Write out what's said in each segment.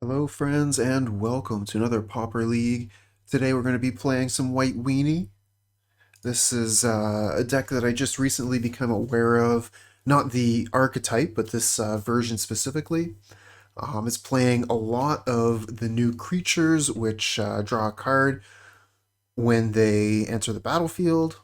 Hello friends and welcome to another Pauper League. Today we're going to be playing some White Weenie. This is a deck that I just recently become aware of. Not the archetype, but this version specifically. It's playing a lot of the new creatures which draw a card when they enter the battlefield.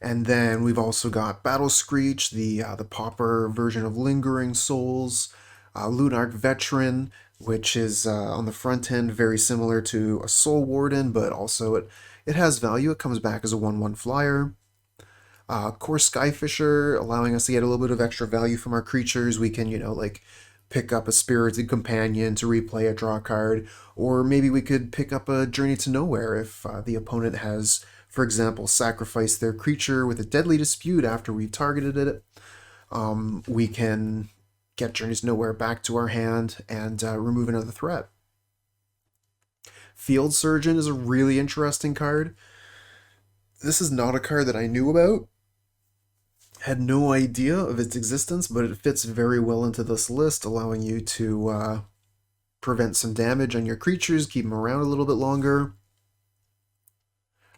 And then we've also got Battle Screech, the Pauper version of Lingering Souls, Lunarch Veteran, which is on the front end very similar to a Soul Warden, but also it has value. It comes back as a 1/1 flyer. Kor Skyfisher, allowing us to get a little bit of extra value from our creatures. We can, like pick up a Spirited Companion to replay a draw card, or maybe we could pick up a Journey to Nowhere if the opponent has, for example, sacrificed their creature with a Deadly Dispute after we've targeted it. We can get Journeys to Nowhere back to our hand and remove another threat. Field Surgeon is a really interesting card. This is not a card that I knew about. Had no idea of its existence, but it fits very well into this list, allowing you to prevent some damage on your creatures, keep them around a little bit longer.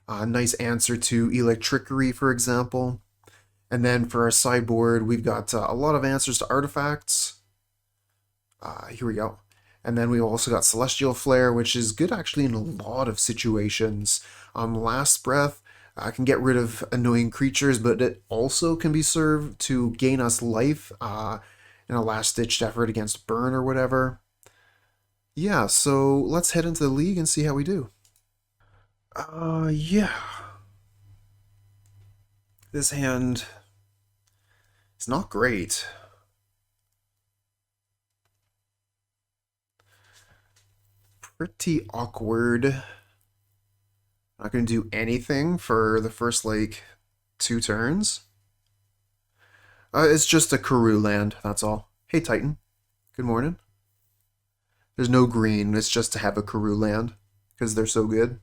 A nice answer to Electrickery, for example. And then for our sideboard, we've got a lot of answers to artifacts. Here we go. And then we've also got Celestial Flare, which is good actually in a lot of situations. Last Breath can get rid of annoying creatures, but it also can be served to gain us life in a last-ditched effort against burn or whatever. Yeah, so let's head into the league and see how we do. Yeah. This hand is not great. Pretty awkward. Not going to do anything for the first, like, 2 turns. It's just a Karoo land, that's all. Hey, Titan. Good morning. There's no green, it's just to have a Karoo land, because they're so good.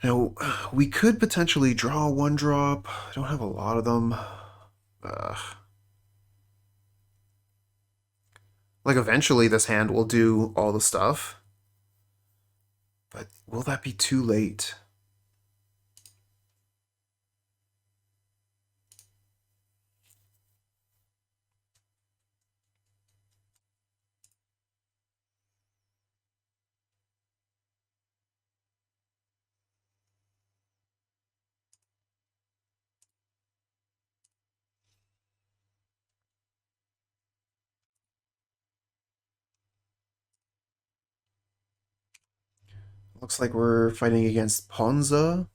Now, we could potentially draw a 1-drop. I don't have a lot of them. Like, eventually this hand will do all the stuff. But will that be too late? Looks like we're fighting against Ponza.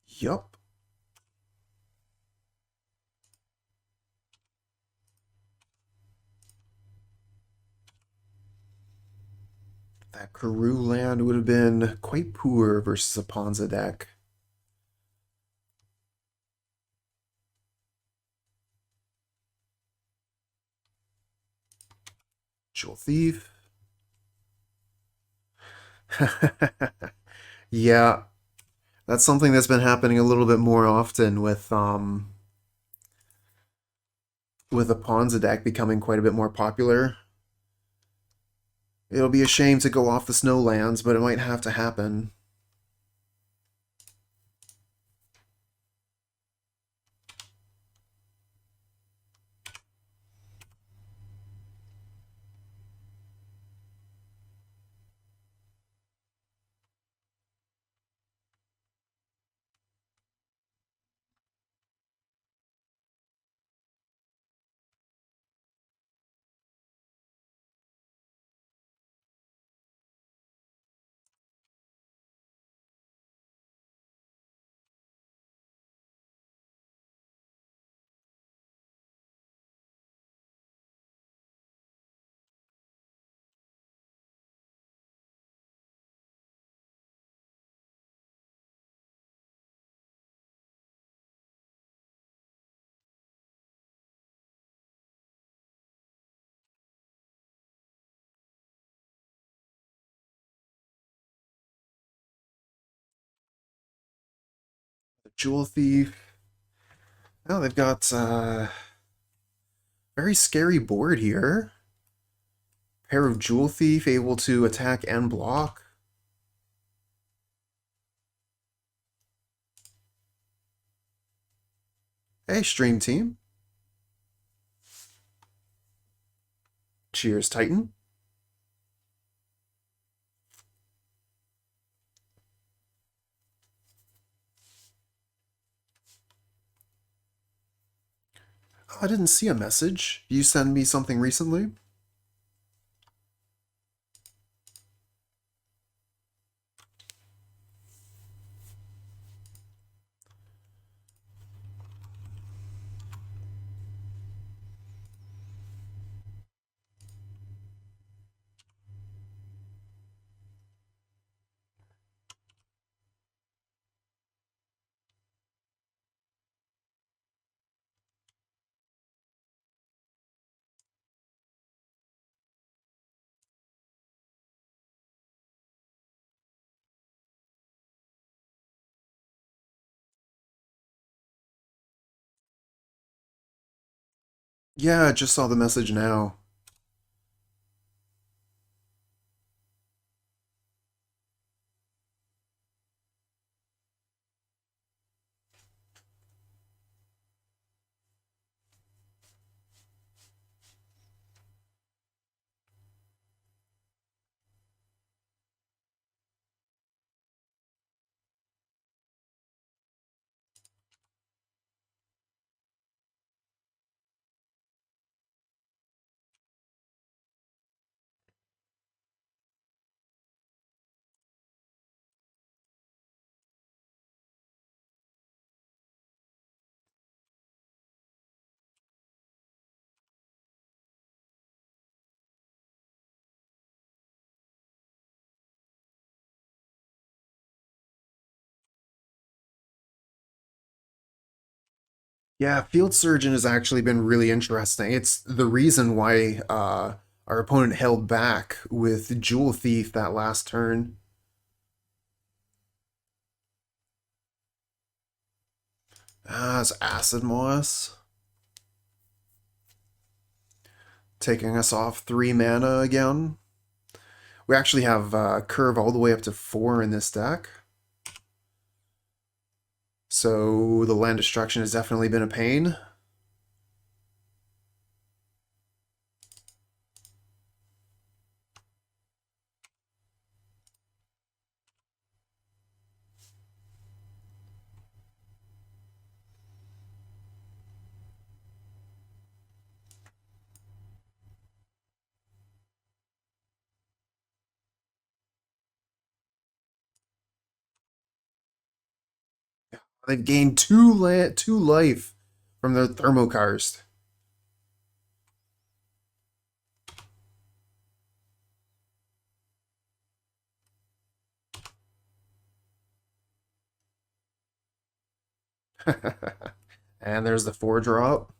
Yup. That Karoo land would have been quite poor versus a Ponza deck. Jewel Thief. Yeah, that's something that's been happening a little bit more often with a Ponza deck becoming quite a bit more popular. It'll be a shame to go off the snowlands, but it might have to happen. Jewel Thief. Oh, they've got very scary board here. Pair of Jewel Thief able to attack and block. Hey, stream team. Cheers, Titan. Oh, I didn't see a message. You send me something recently? Yeah, I just saw the message now. Yeah, Field Surgeon has actually been really interesting. It's the reason why our opponent held back with Jewel Thief that last turn. Ah, it's Acid Moss. Taking us off 3 mana again. We actually have Curve all the way up to 4 in this deck. So the land destruction has definitely been a pain. They've gained 2 life from their Thermokarst. And there's the 4-drop.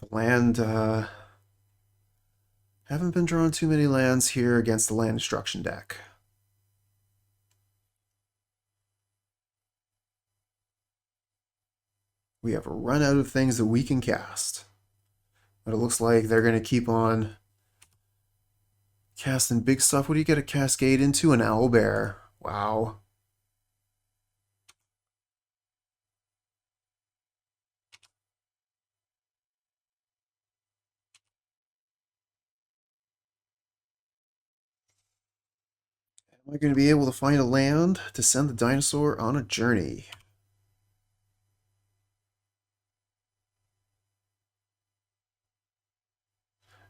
The land, haven't been drawing too many lands here against the land destruction deck. We have run out of things that we can cast. But it looks like they're going to keep on casting big stuff. What do you get a Cascade into? An Owlbear. Wow. Am I going to be able to find a land to send the dinosaur on a journey?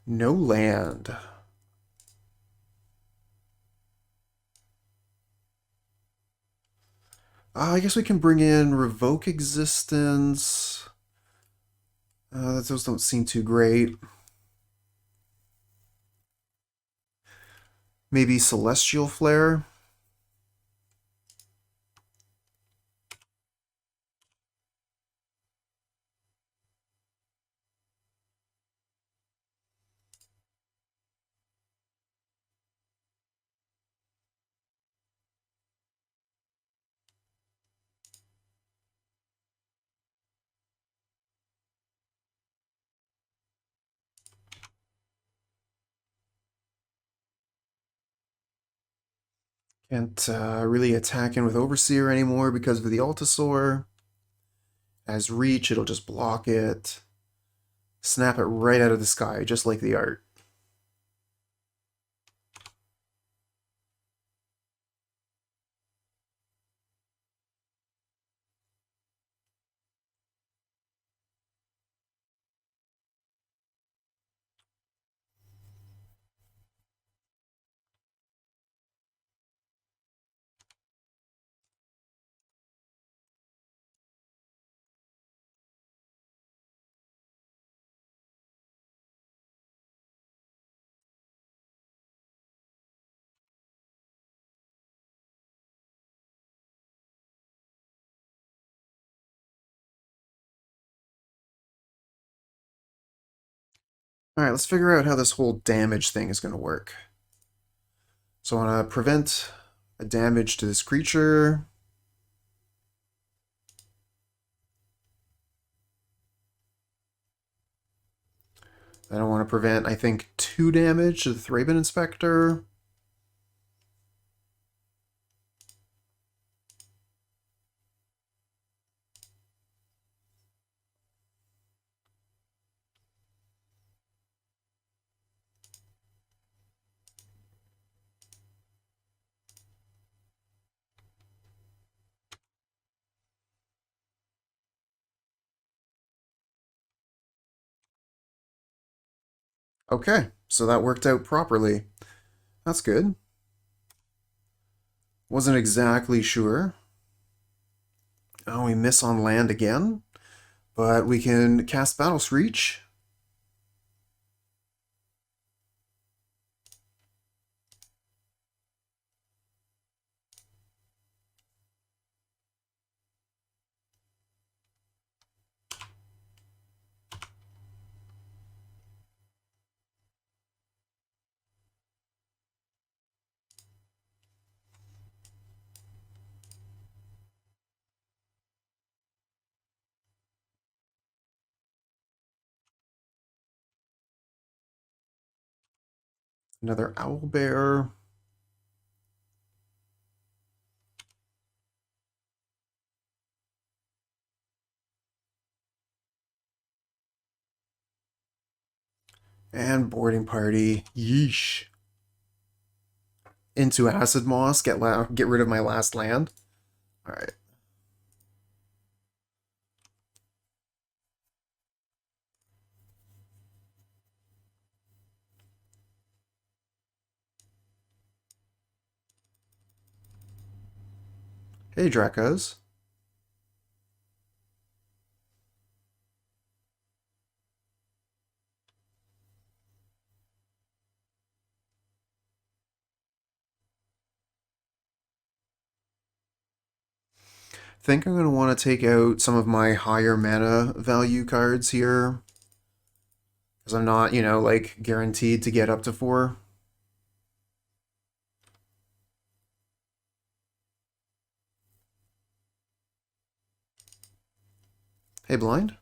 No land. I guess we can bring in Revoke Existence. Those don't seem too great. Maybe Celestial Flare. Can't really attack in with Overseer anymore because of the Altasaur. As Reach, it'll just block it. Snap it right out of the sky, just like the art. Alright, let's figure out how this whole damage thing is going to work. So I want to prevent a damage to this creature. Then I want to prevent, I think, 2 damage to the Thraben Inspector. Okay, so that worked out properly. That's good. Wasn't exactly sure. Oh, we miss on land again. But we can cast Battle Screech. Another Owlbear. And Boarding Party. Yeesh. Into Acid Moss. Get rid of my last land. Alright. Hey, Drakos. Think I'm going to want to take out some of my higher mana value cards here. Because I'm not, like, guaranteed to get up to 4. Hey, Blind.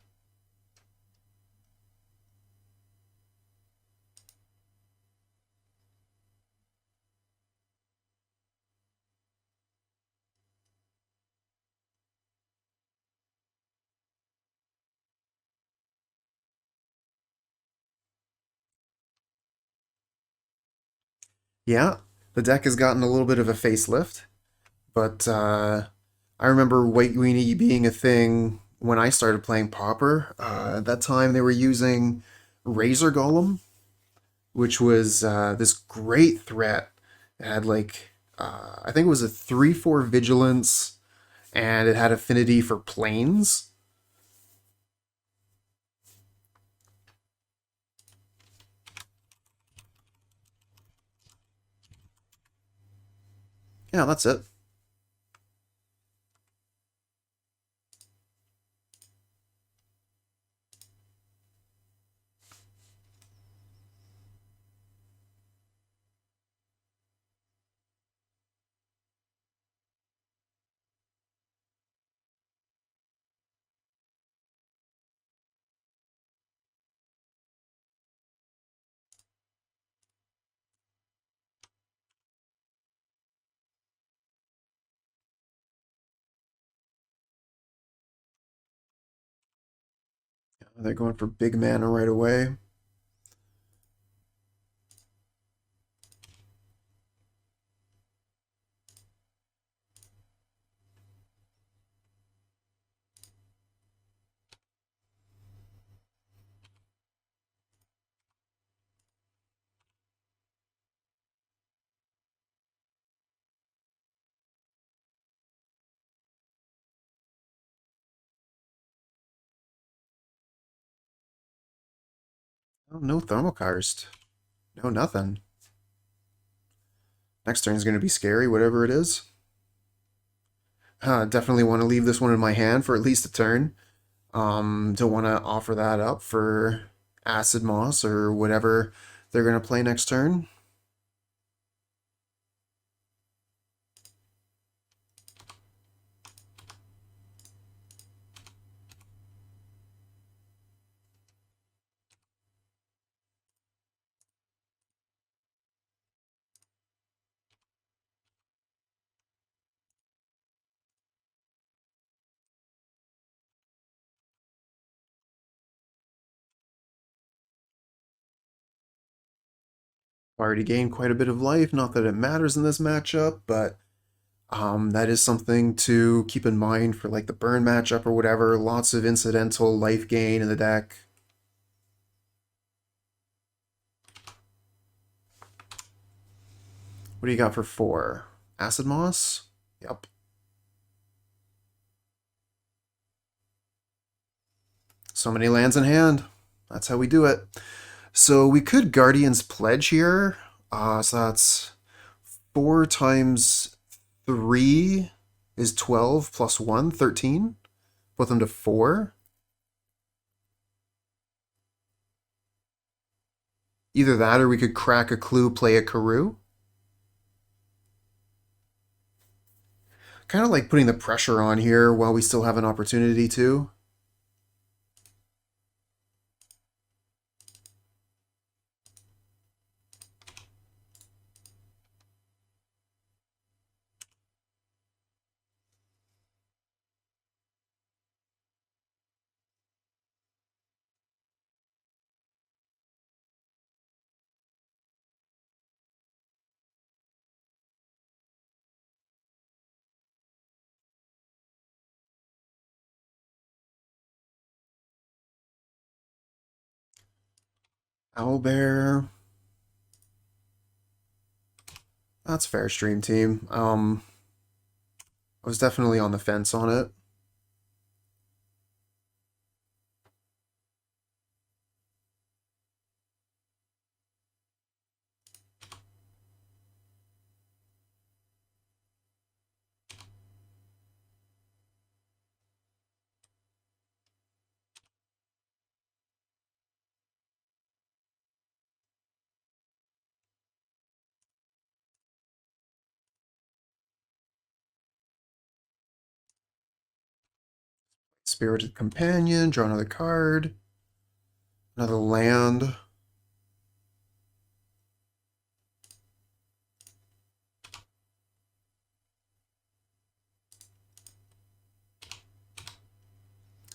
Yeah, the deck has gotten a little bit of a facelift. But I remember White Weenie being a thing when I started playing Pauper. At that time, they were using Razor Golem, which was this great threat. It had like, I think it was a 3/4 vigilance, and it had affinity for planes. Yeah, that's it. They're going for big mana right away. Oh, no Thermokarst. No nothing. Next turn is going to be scary, whatever it is. Definitely want to leave this one in my hand for at least a turn. Don't want to offer that up for Acid Moss or whatever they're going to play next turn. Already gained quite a bit of life, not that it matters in this matchup, but that is something to keep in mind for like the burn matchup or whatever. Lots of incidental life gain in the deck. What do you got for 4? Acid Moss? Yep. So many lands in hand. That's how we do it. So we could Guardian's Pledge here. So that's 4 times 3 is 12 plus 1, 13. Put them to 4. Either that or we could crack a clue, play a Karoo. Kind of like putting the pressure on here while we still have an opportunity to. Owlbear. That's fair, Stream Team. I was definitely on the fence on it. Spirited Companion, draw another card. Another land.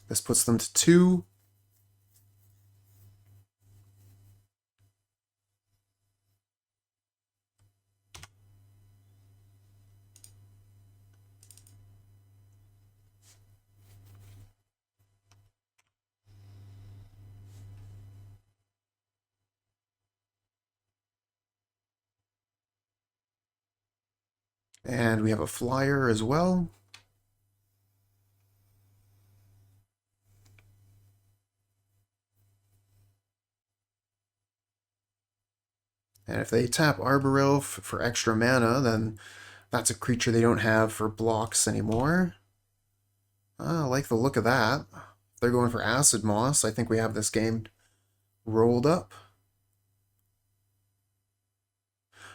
This puts them to 2. And we have a flyer as well. And if they tap Arbor Elf for extra mana, then that's a creature they don't have for blocks anymore. I like the look of that. If they're going for Acid Moss, I think we have this game rolled up.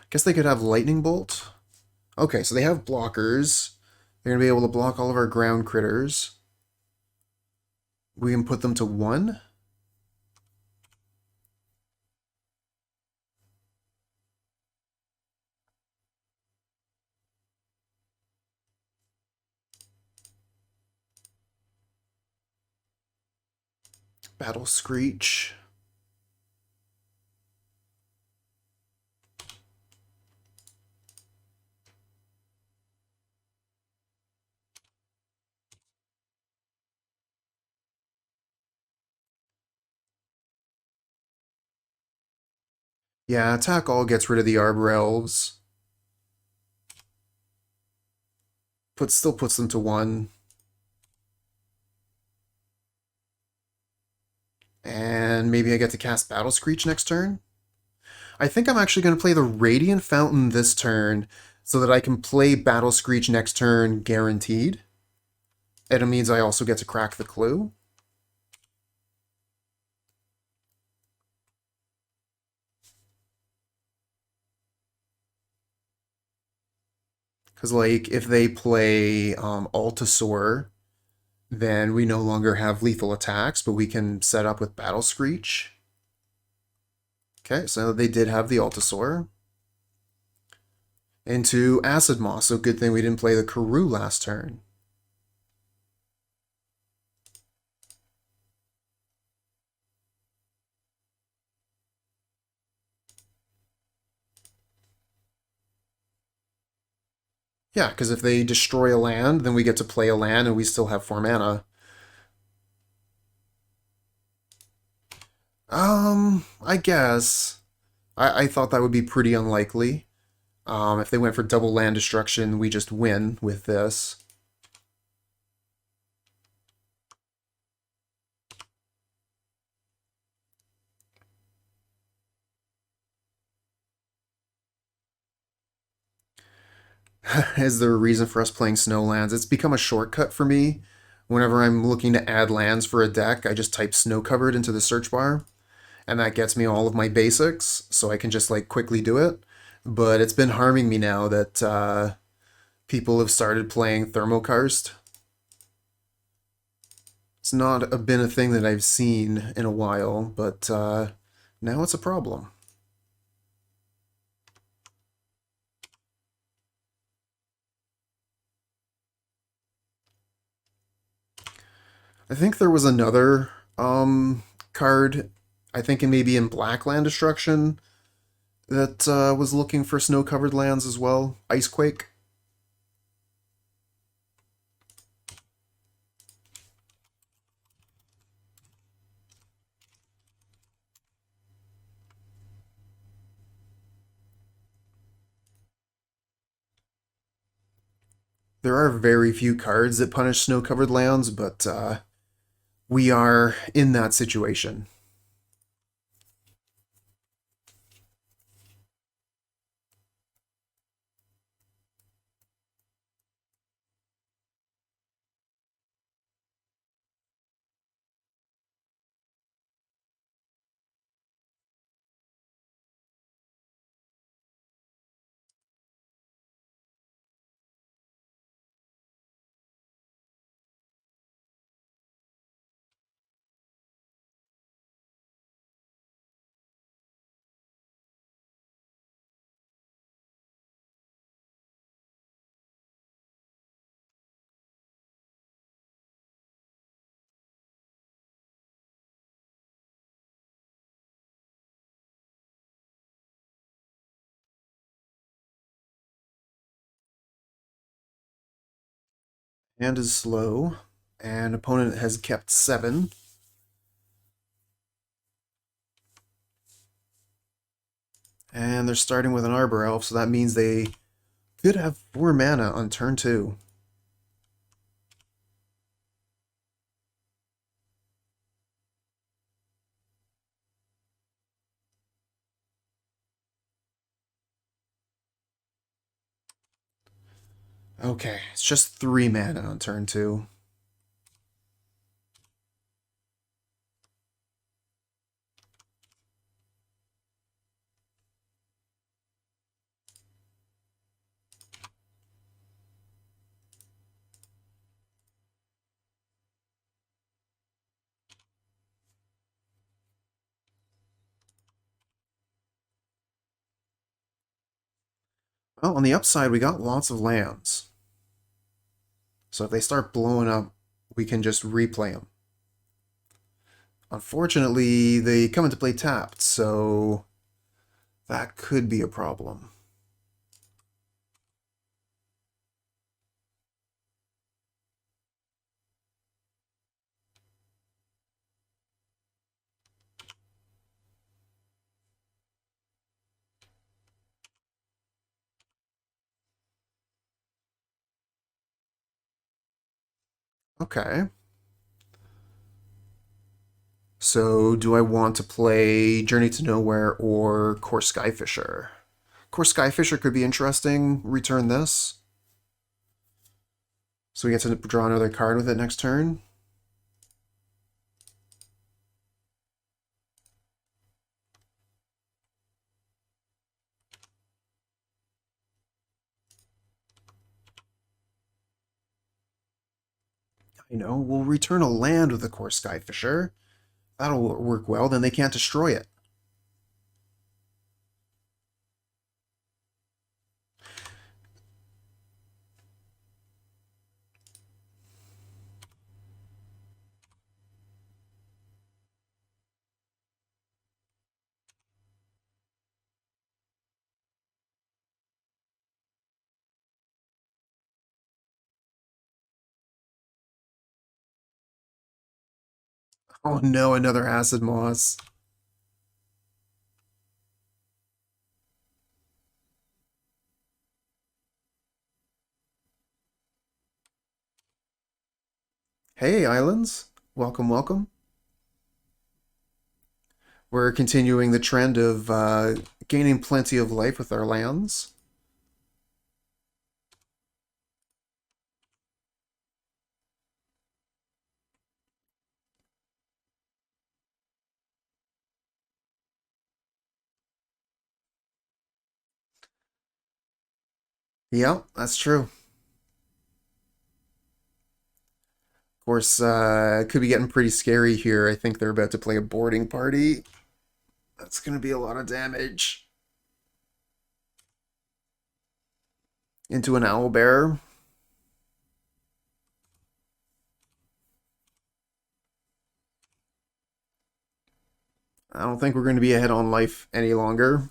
Guess they could have Lightning Bolt. Okay, so they have blockers. They're going to be able to block all of our ground critters. We can put them to 1. Battle Screech. Yeah, attack all gets rid of the Arbor Elves. Still puts them to 1. And maybe I get to cast Battle Screech next turn? I think I'm actually going to play the Radiant Fountain this turn so that I can play Battle Screech next turn guaranteed. It means I also get to crack the clue. Because, like, if they play Altasaur, then we no longer have lethal attacks, but we can set up with Battle Screech. Okay, so they did have the Altasaur. Into Acid Moss, so good thing we didn't play the Karoo last turn. Yeah, because if they destroy a land, then we get to play a land and we still have 4 mana. I guess. I thought that would be pretty unlikely. If they went for double land destruction, we just win with this. Is there a reason for us playing Snowlands? It's become a shortcut for me. Whenever I'm looking to add lands for a deck, I just type snow covered into the search bar, and that gets me all of my basics, so I can just like quickly do it. But it's been harming me now that people have started playing Thermokarst. It's not been a thing that I've seen in a while, but now it's a problem. I think there was another card, I think maybe in Black Land Destruction, that was looking for snow-covered lands as well. Icequake. There are very few cards that punish snow-covered lands, but we are in that situation. Hand is slow, and opponent has kept 7. And they're starting with an Arbor Elf, so that means they could have 4 mana on turn 2. Okay, it's just 3 mana on turn 2. Well, on the upside, we got lots of lands. So if they start blowing up, we can just replay them. Unfortunately, they come into play tapped, so that could be a problem. Okay. So, do I want to play Journey to Nowhere or Kor Skyfisher? Kor Skyfisher could be interesting. Return this. So we get to draw another card with it next turn. We'll return a land with the Kor Skyfisher. That'll work well, then they can't destroy it. Oh no, another Acid Moss. Hey, Islands. Welcome, welcome. We're continuing the trend of gaining plenty of life with our lands. Yeah, that's true. Of course, it could be getting pretty scary here. I think they're about to play a boarding party. That's going to be a lot of damage. Into an owlbear. I don't think we're going to be ahead on life any longer.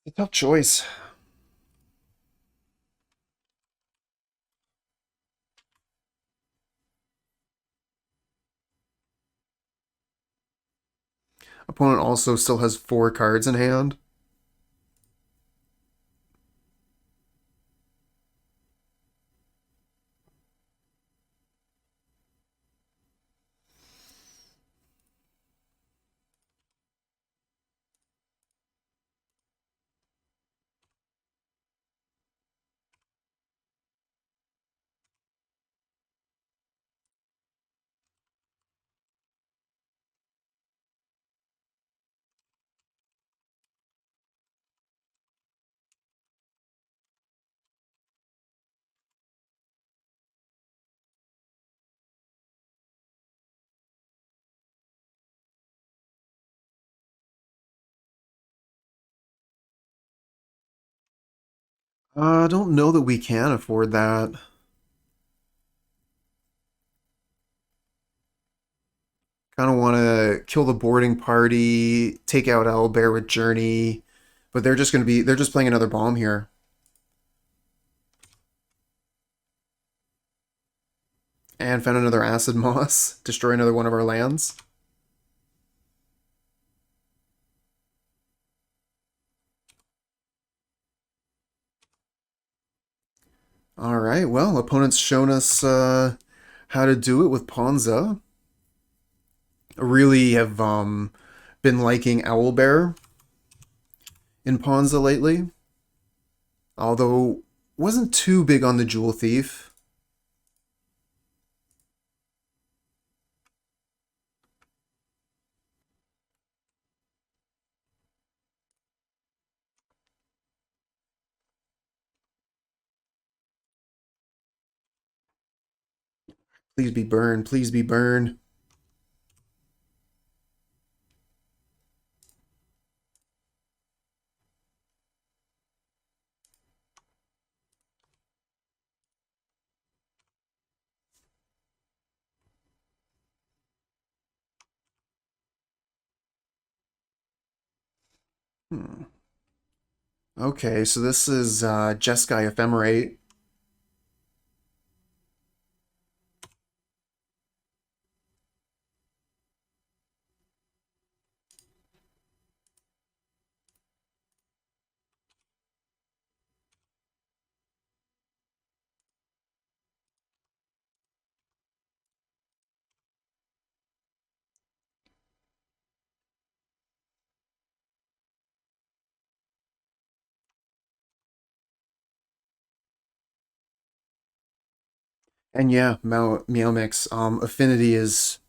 A tough choice. Opponent also still has 4 cards in hand. I don't know that we can afford that. Kind of want to kill the boarding party, take out Owlbear with Journey, but they're just playing another bomb here. And found another Acid Moss, destroy another one of our lands. All right, well, opponent's shown us how to do it with Ponza. Really have been liking Owlbear in Ponza lately, although wasn't too big on the Jewel Thief. Please be burn, please be burn. Hmm. Okay, so this is Jeskai Ephemerate. And yeah, Meow Mix, Affinity is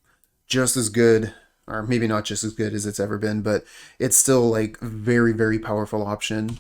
just as good, or maybe not just as good as it's ever been, but it's still like very, very powerful option.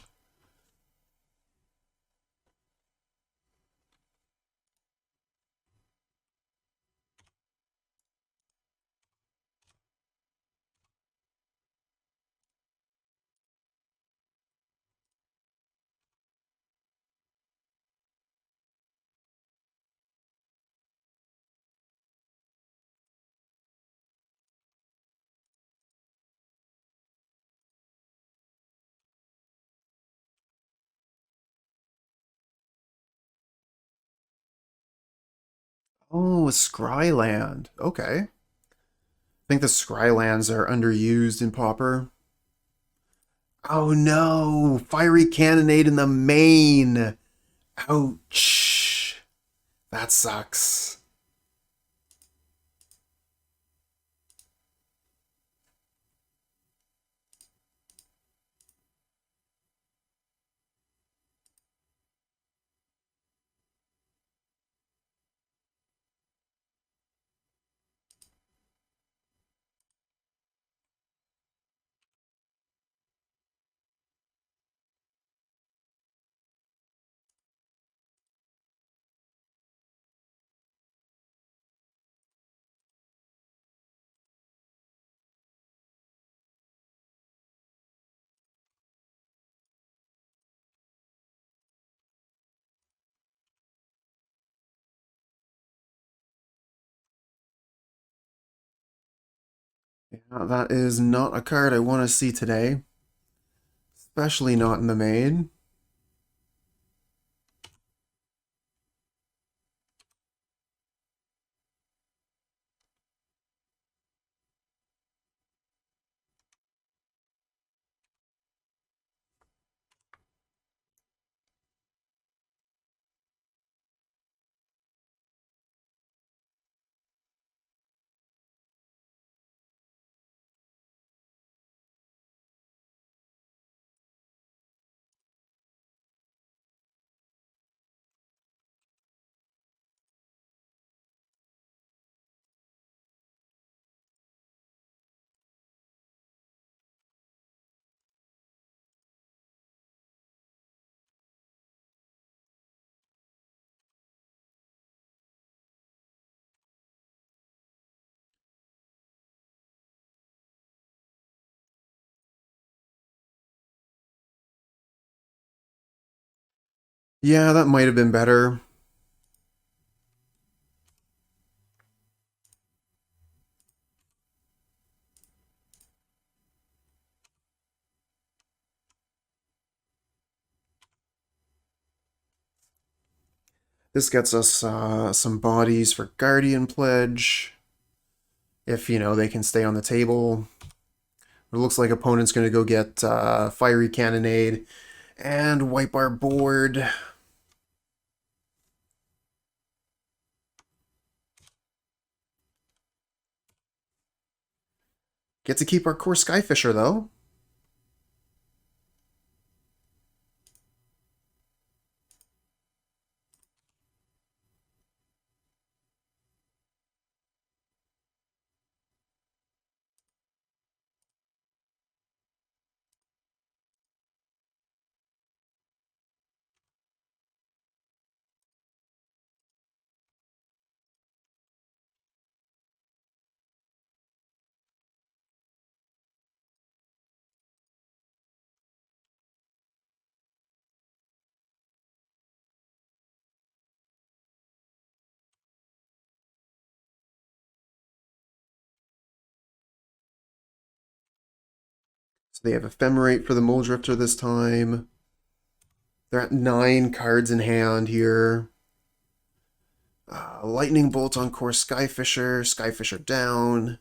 Oh, Scryland. Okay. I think the Scrylands are underused in Pauper. Oh no! Fiery Cannonade in the main! Ouch! That sucks. Yeah, that is not a card I want to see today, especially not in the main. Yeah, that might have been better. This gets us some bodies for Guardian Pledge. If, they can stay on the table. It looks like opponent's going to go get Fiery Cannonade and wipe our board. Get to keep our Kor Skyfisher, though. So they have Ephemerate for the Muldrifter this time. They're at 9 cards in hand here. Lightning Bolt on Kor Skyfisher. Skyfisher down.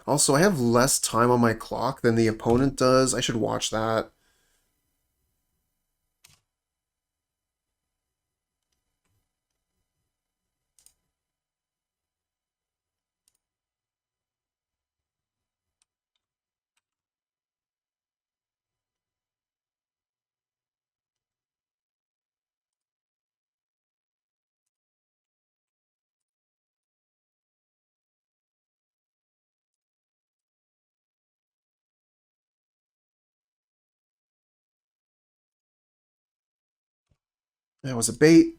Also, I have less time on my clock than the opponent does. I should watch that. That was a bait.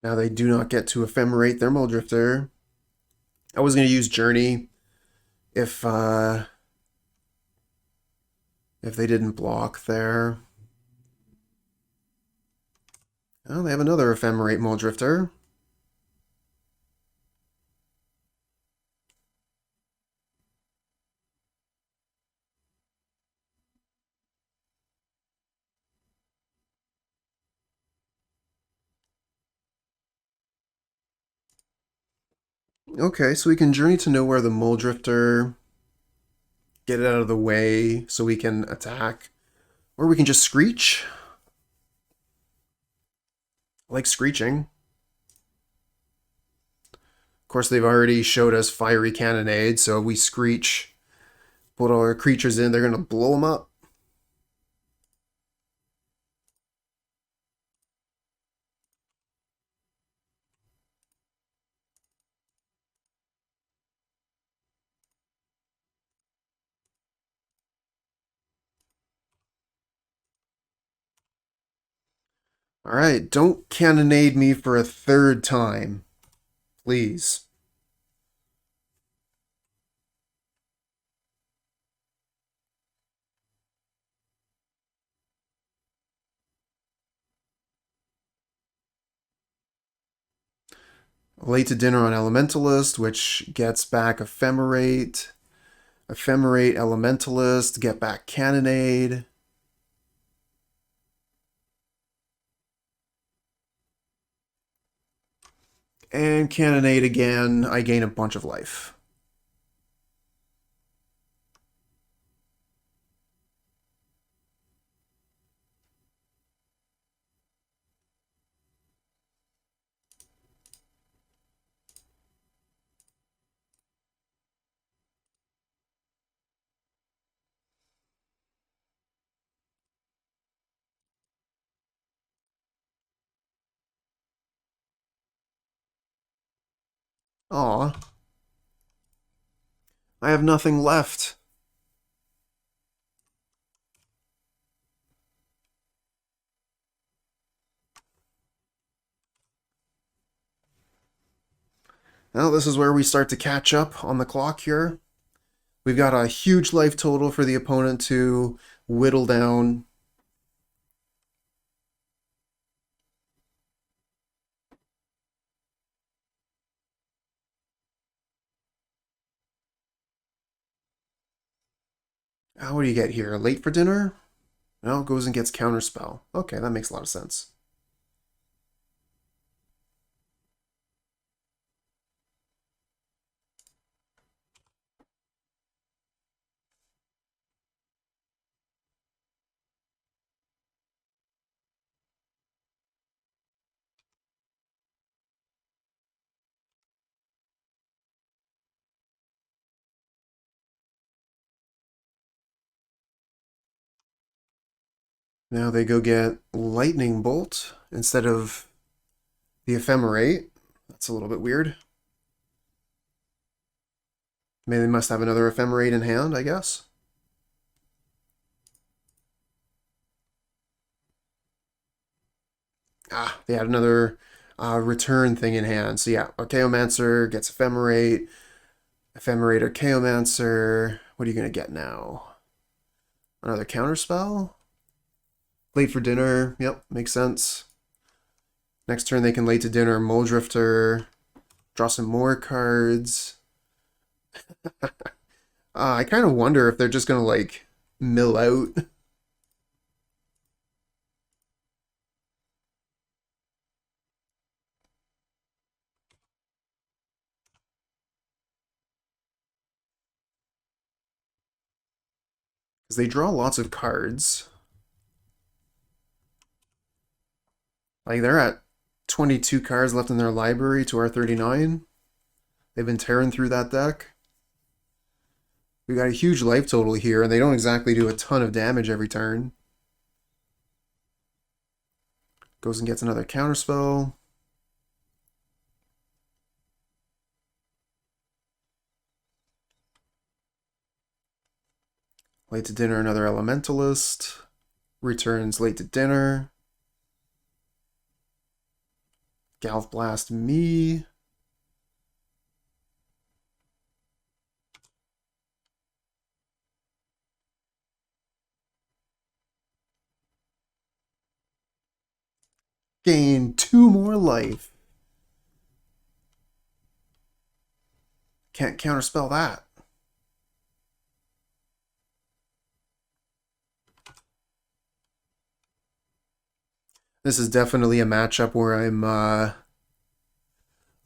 Now they do not get to Ephemerate their Muldrifter. I was going to use Journey if they didn't block there. Oh, they have another Ephemerate Muldrifter. Okay, so we can Journey to Nowhere the Muldrifter, get it out of the way so we can attack. Or we can just Screech. I like Screeching. Of course, they've already showed us Fiery Cannonade, so we Screech, put all our creatures in, they're going to blow them up. Alright, don't Cannonade me for a third time, please. Late to Dinner on Elementalist, which gets back Ephemerate. Ephemerate Elementalist, get back Cannonade. And Cannonade again, I gain a bunch of life. Aw. I have nothing left. Now this is where we start to catch up on the clock here. We've got a huge life total for the opponent to whittle down. What do you get here? Late for dinner? No, goes and gets Counterspell. Okay, that makes a lot of sense. Now they go get Lightning Bolt instead of the Ephemerate. That's a little bit weird. Maybe they must have another Ephemerate in hand, I guess. Ah, they had another return thing in hand. So yeah, Archaeomancer gets Ephemerate. Ephemerate Archaeomancer. What are you going to get now? Another counterspell? Late for dinner. Yep, makes sense. Next turn they can late to dinner Muldrifter. Draw some more cards. I kind of wonder if they're just going to, like, mill out. Because they draw lots of cards. Like, they're at 22 cards left in their library to our 39. They've been tearing through that deck. We got a huge life total here, and they don't exactly do a ton of damage every turn. Goes and gets another counterspell. Late to dinner, another Elementalist. Returns late to dinner. Galv Blast me. Gain 2 more life. Can't counterspell that. This is definitely a matchup where I'm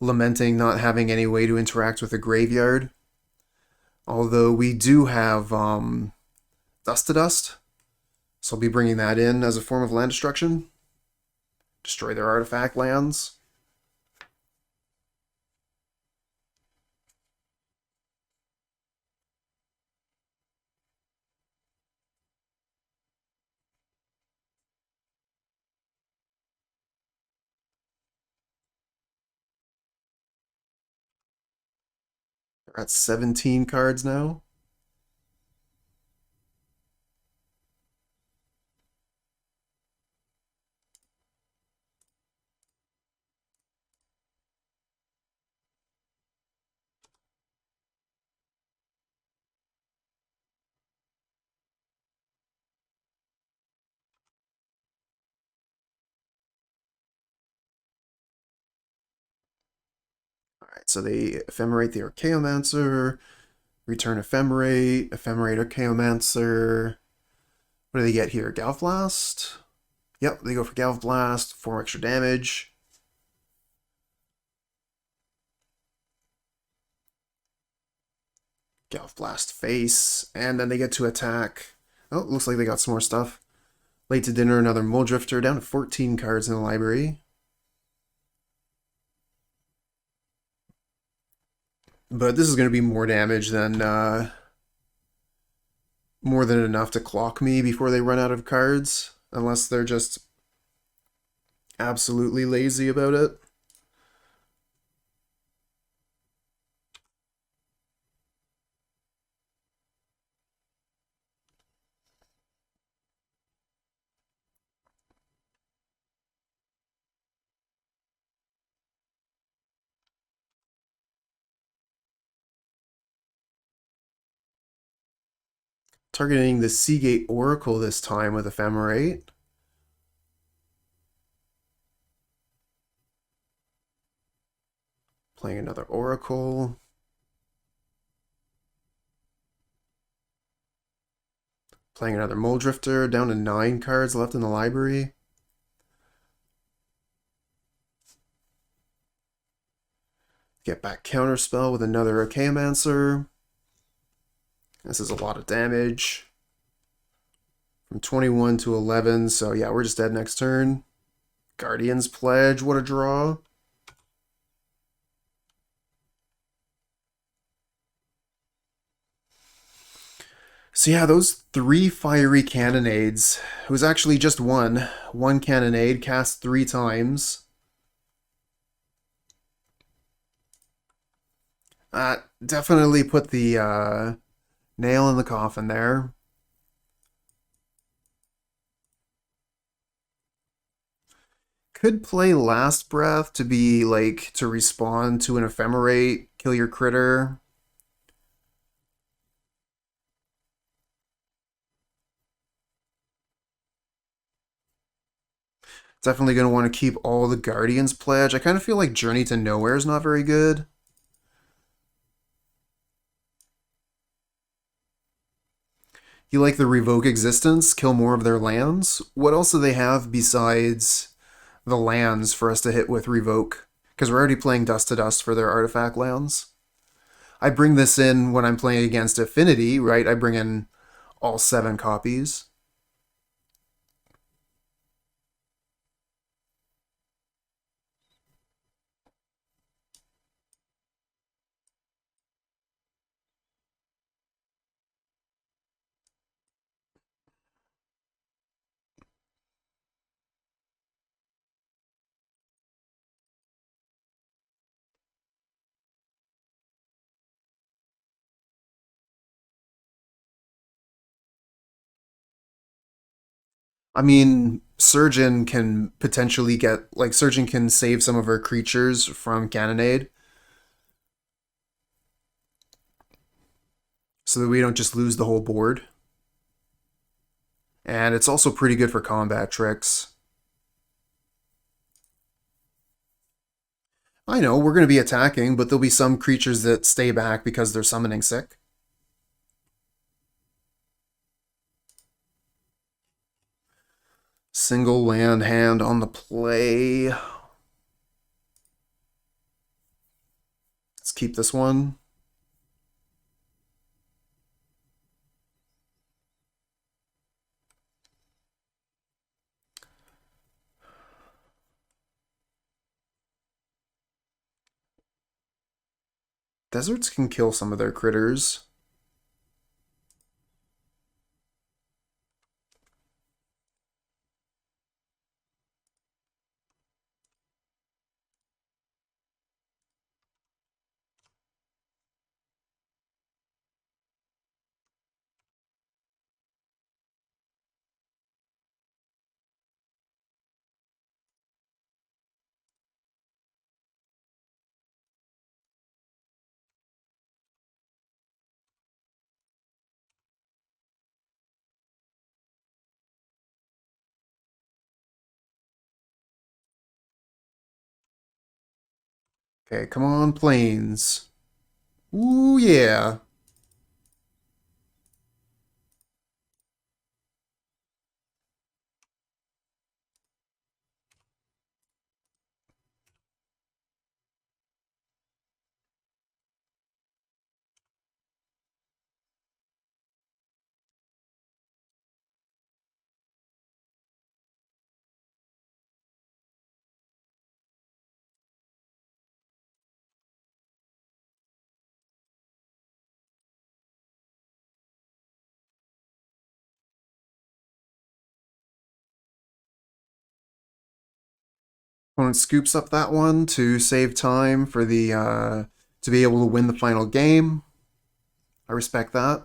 lamenting not having any way to interact with a graveyard. Although we do have Dust to Dust. So I'll be bringing that in as a form of land destruction. Destroy their artifact lands. They're at 17 cards now. Alright, so they ephemerate the Archaeomancer, return Ephemerate, Ephemerate Archaeomancer. What do they get here? Galv Blast? Yep, they go for Galv Blast, 4 extra damage. Galv Blast face, and then they get to attack. Oh, looks like they got some more stuff. Late to dinner, another Muldrifter, down to 14 cards in the library. But this is going to be more damage than more than enough to clock me before they run out of cards, unless they're just absolutely lazy about it. Targeting the Seagate Oracle this time with Ephemerate. Playing another Oracle. Playing another Muldrifter, down to 9 cards left in the library. Get back Counterspell with another Archaeomancer. This is a lot of damage. From 21 to 11, so yeah, we're just dead next turn. Guardian's Pledge, what a draw. So yeah, those three fiery cannonades. It was actually just one. One cannonade cast 3 times. Definitely put the nail in the coffin there. Could play Last Breath to be like to respond to an ephemerate, kill your critter. Definitely going to want to keep all the Guardian's Pledge. I kind of feel like Journey to Nowhere is not very good. You like the Revoke Existence, kill more of their lands? What else do they have besides the lands for us to hit with Revoke? Because we're already playing Dust to Dust for their artifact lands. I bring this in when I'm playing against Affinity, right? I bring in all 7 copies. I mean, Surgeon can potentially get, like, Surgeon can save some of her creatures from Cannonade so that we don't just lose the whole board. And it's also pretty good for combat tricks. I know, we're going to be attacking, but there'll be some creatures that stay back because they're summoning sick. Single land hand on the play. Let's keep this one. Deserts can kill some of their critters. Okay, come on, planes. Ooh, yeah. Opponent scoops up that one to save time for the to be able to win the final game. I respect that.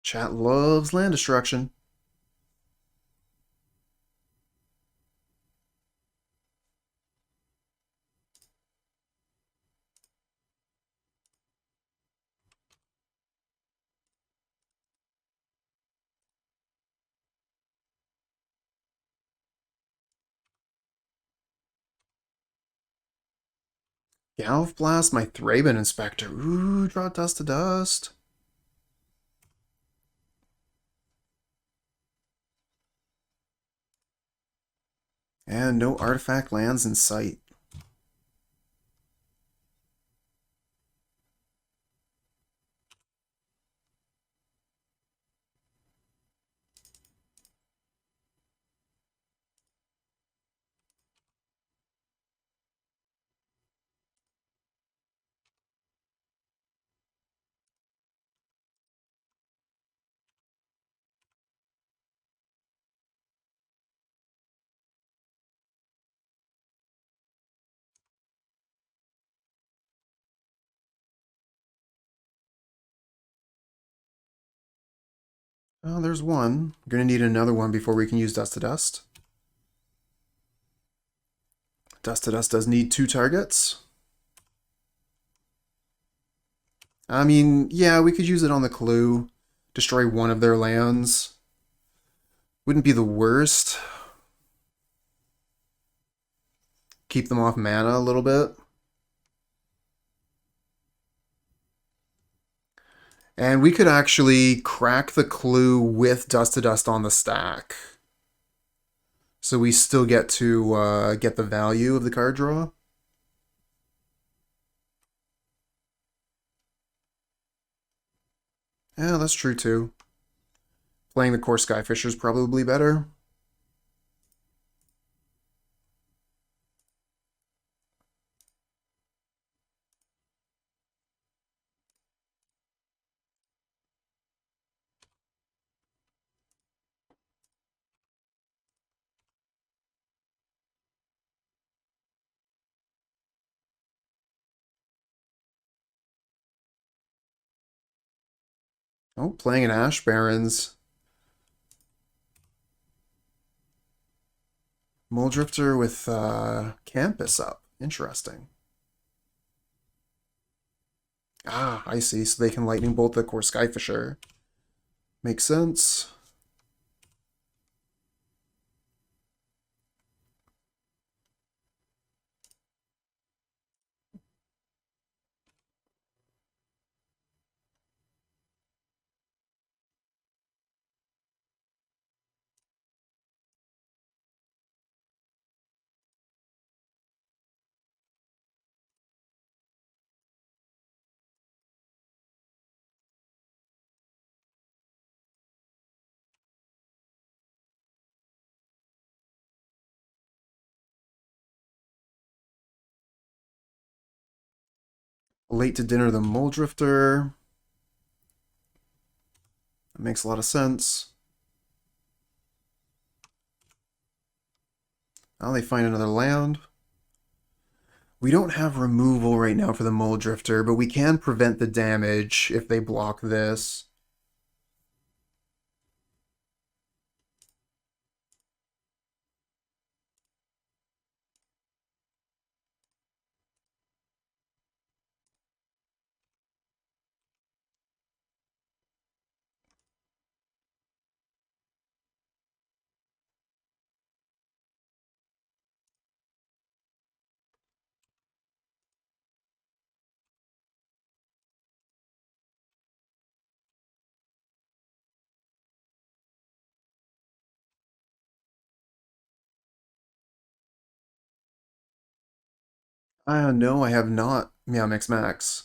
Chat loves land destruction. Galv Blast, my Thraben Inspector. Ooh, draw dust to dust. And no artifact lands in sight. Oh, there's one. We're gonna need another one before we can use Dust to Dust. Dust to Dust does need 2 targets. I mean, yeah, we could use it on the clue. Destroy one of their lands. Wouldn't be the worst. Keep them off mana a little bit. And we could actually crack the clue with Dust to Dust on the stack. So we still get to get the value of the card draw. Yeah, that's true too. Playing the Kor Skyfisher is probably better. Oh, playing an Ash Barrens. Muldrifter with Campus up. Interesting. Ah, I see. So they can Lightning Bolt the Kor Skyfisher. Makes sense. Late to dinner the Muldrifter. That makes a lot of sense. Now they find another land. We don't have removal right now for the Muldrifter, but we can prevent the damage if they block this. No, I have not. Meow Mix Max.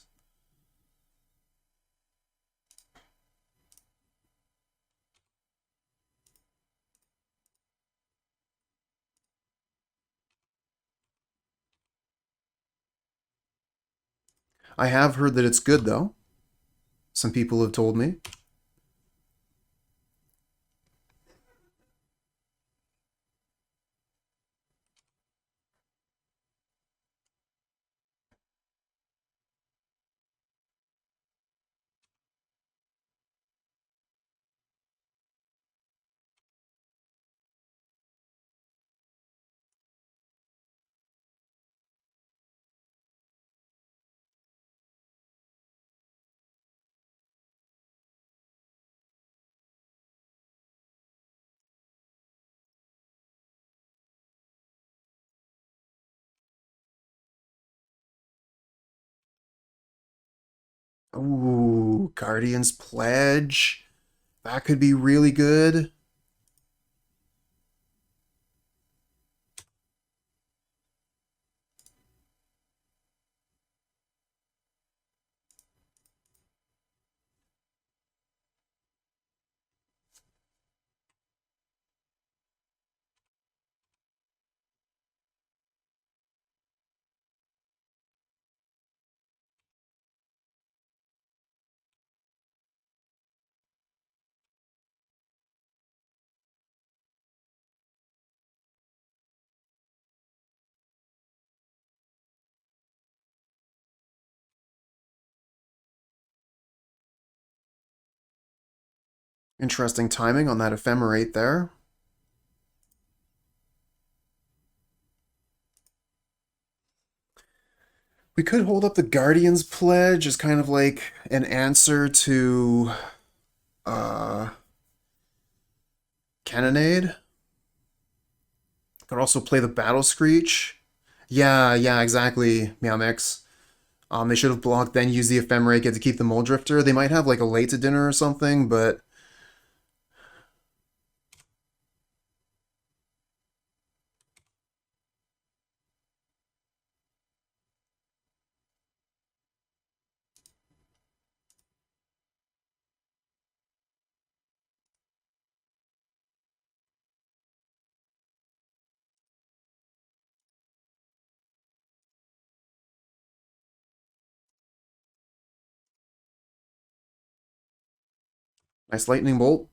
I have heard that it's good, though. Some people have told me. Ooh, Guardian's Pledge. That could be really good. Interesting timing on that ephemerate there. We could hold up the Guardian's Pledge as kind of like an answer to Cannonade. Could also play the Battle Screech. Yeah, exactly, Meowmix. They should have blocked, then use the Ephemerate, get to keep the Mole Drifter. They might have like a late to dinner or something, but nice Lightning Bolt.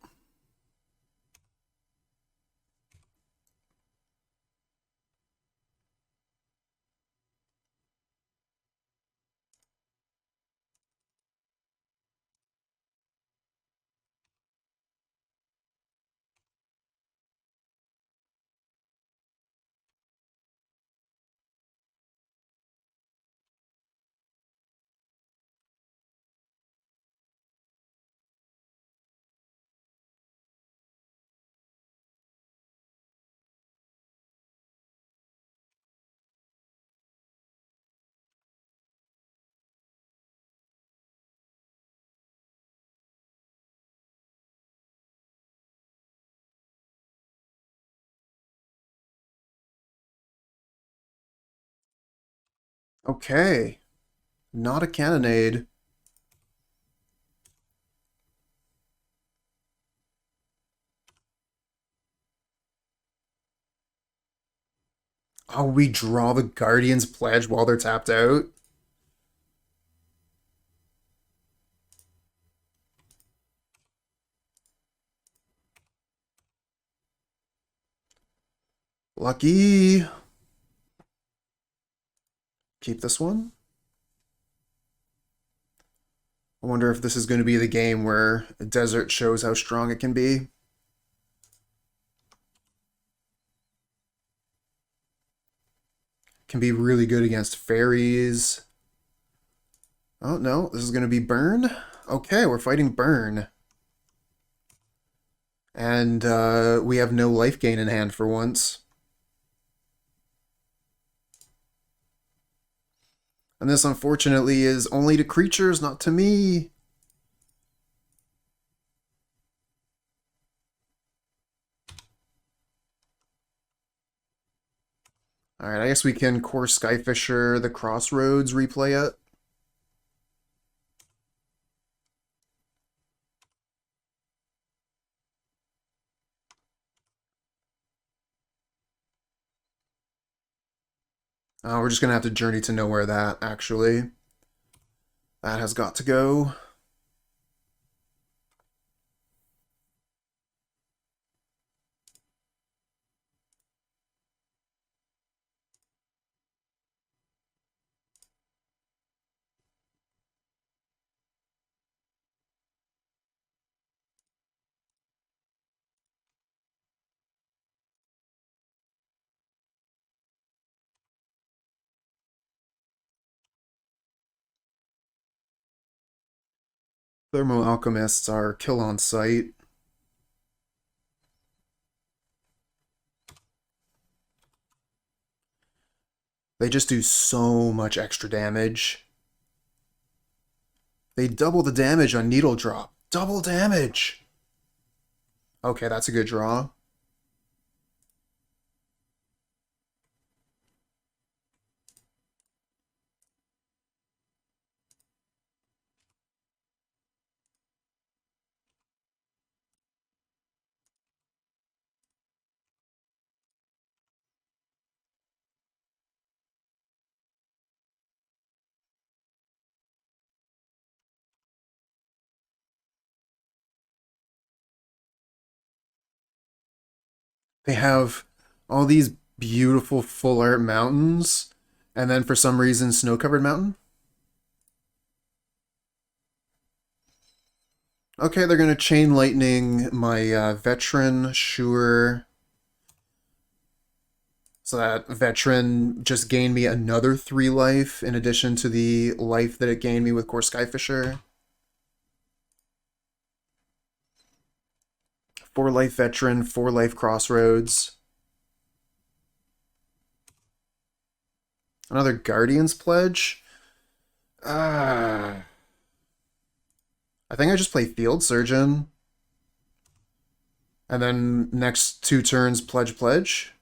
Okay, not a Cannonade. Oh, we draw the Guardian's Pledge while they're tapped out? Lucky. Keep this one. I wonder if this is going to be the game where the desert shows how strong it can be. Can be really good against fairies. Oh, no, this is going to be Burn. Okay, we're fighting Burn. And we have no life gain in hand for once. And this, unfortunately, is only to creatures, not to me. Alright, I guess we can Kor Skyfisher the Crossroads, replay it. We're just going to have to journey to nowhere that, actually. That has got to go. Thermo Alchemists are kill on sight. They just do so much extra damage. They double the damage on Needle Drop. Double damage! Okay, that's a good draw. They have all these beautiful full art mountains, and then for some reason, snow-covered mountain. Okay, they're gonna Chain Lightning my Veteran, sure. So that Veteran just gained me another 3 life in addition to the life that it gained me with Kor Skyfisher. 4 life Veteran, 4 life Crossroads. Another Guardian's Pledge. I think I just play Field Surgeon. And then next 2 turns, Pledge.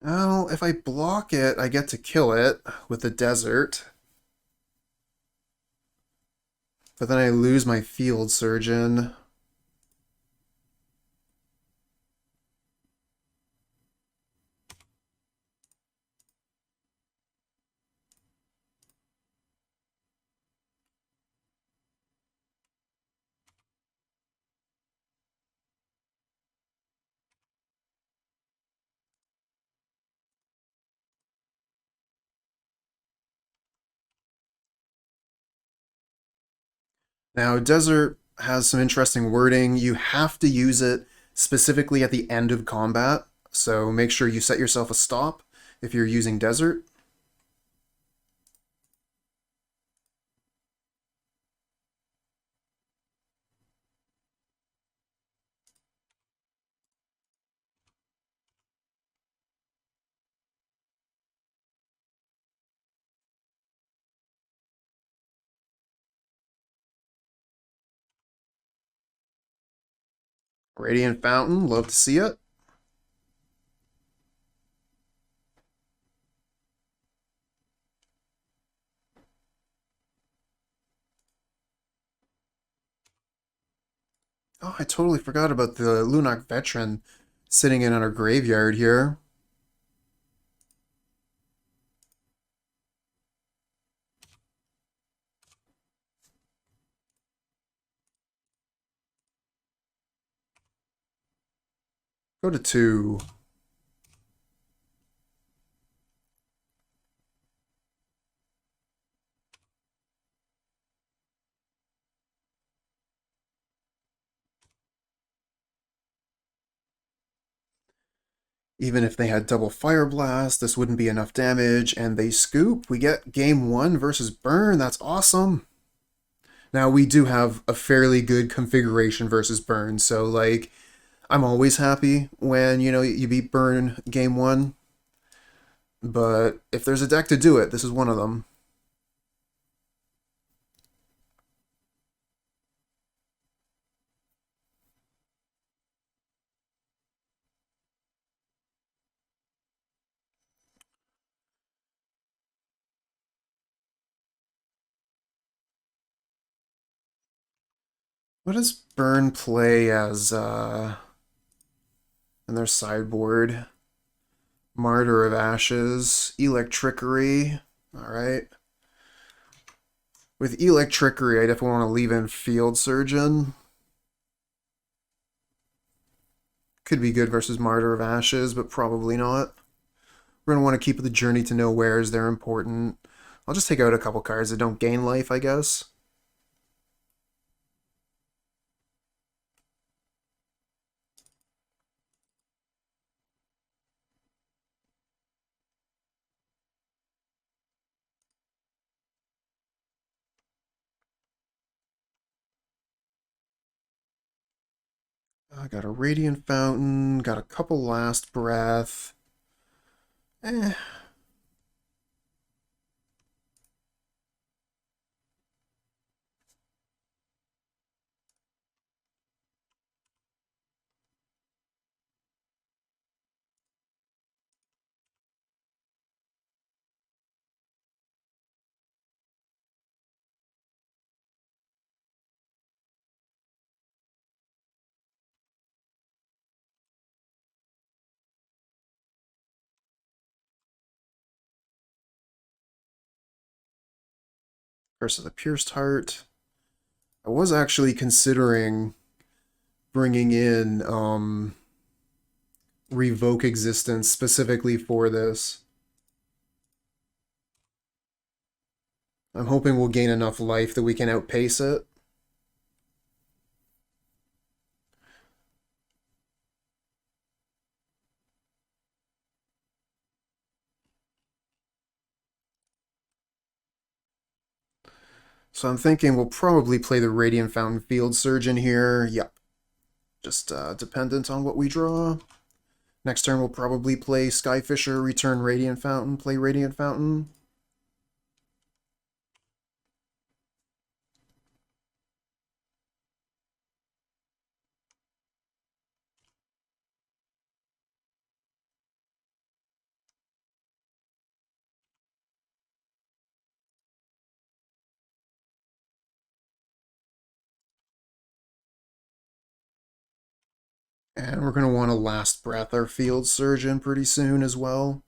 Well, if I block it, I get to kill it with the Desert. But then I lose my Field Surgeon. Now, Desert has some interesting wording. You have to use it specifically at the end of combat, so make sure you set yourself a stop if you're using Desert. Radiant Fountain, love to see it. Oh, I totally forgot about the Lunarch Veteran sitting in our graveyard here. Go to 2. Even if they had double Fire Blast, this wouldn't be enough damage, and they scoop. We get game 1 versus Burn. That's awesome. Now, we do have a fairly good configuration versus Burn, so, like, I'm always happy when, you know, you beat Burn game 1. But if there's a deck to do it, this is one of them. What does Burn play as, in their sideboard? Martyr of Ashes, Electrickery. Alright. With Electrickery, I definitely want to leave in Field Surgeon. Could be good versus Martyr of Ashes, but probably not. We're going to want to keep the Journey to Nowheres. They're important. I'll just take out a couple cards that don't gain life, I guess. I got a Radiant Fountain, got a couple Last Breath. Eh. Curse of the Pierced Heart. I was actually considering bringing in Revoke Existence specifically for this. I'm hoping we'll gain enough life that we can outpace it. So I'm thinking we'll probably play the Radiant Fountain Field Surgeon here. Yep. Just dependent on what we draw. Next turn we'll probably play Skyfisher, return Radiant Fountain, play Radiant Fountain. And we're going to want to Last Breath our Field Surgeon pretty soon as well.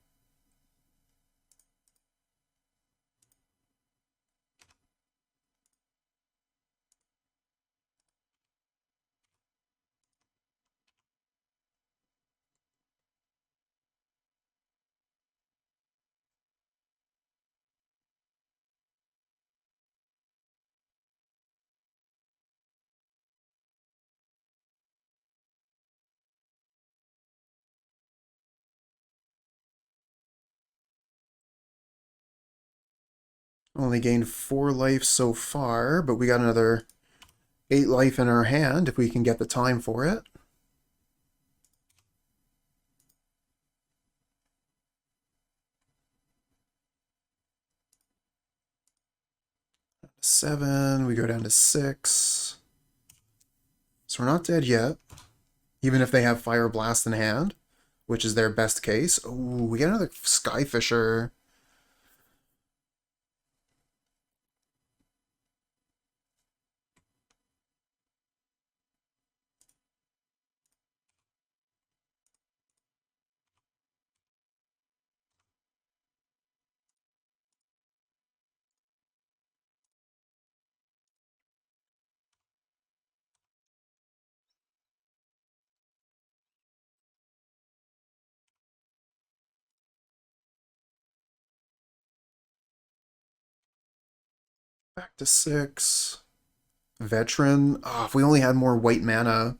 Only gained 4 life so far, but we got another 8 life in our hand if we can get the time for it. Seven, we go down to 6. So we're not dead yet, even if they have Fire Blast in hand, which is their best case. Oh, we got another Skyfisher. Back to 6. Veteran. Oh, if we only had more white mana.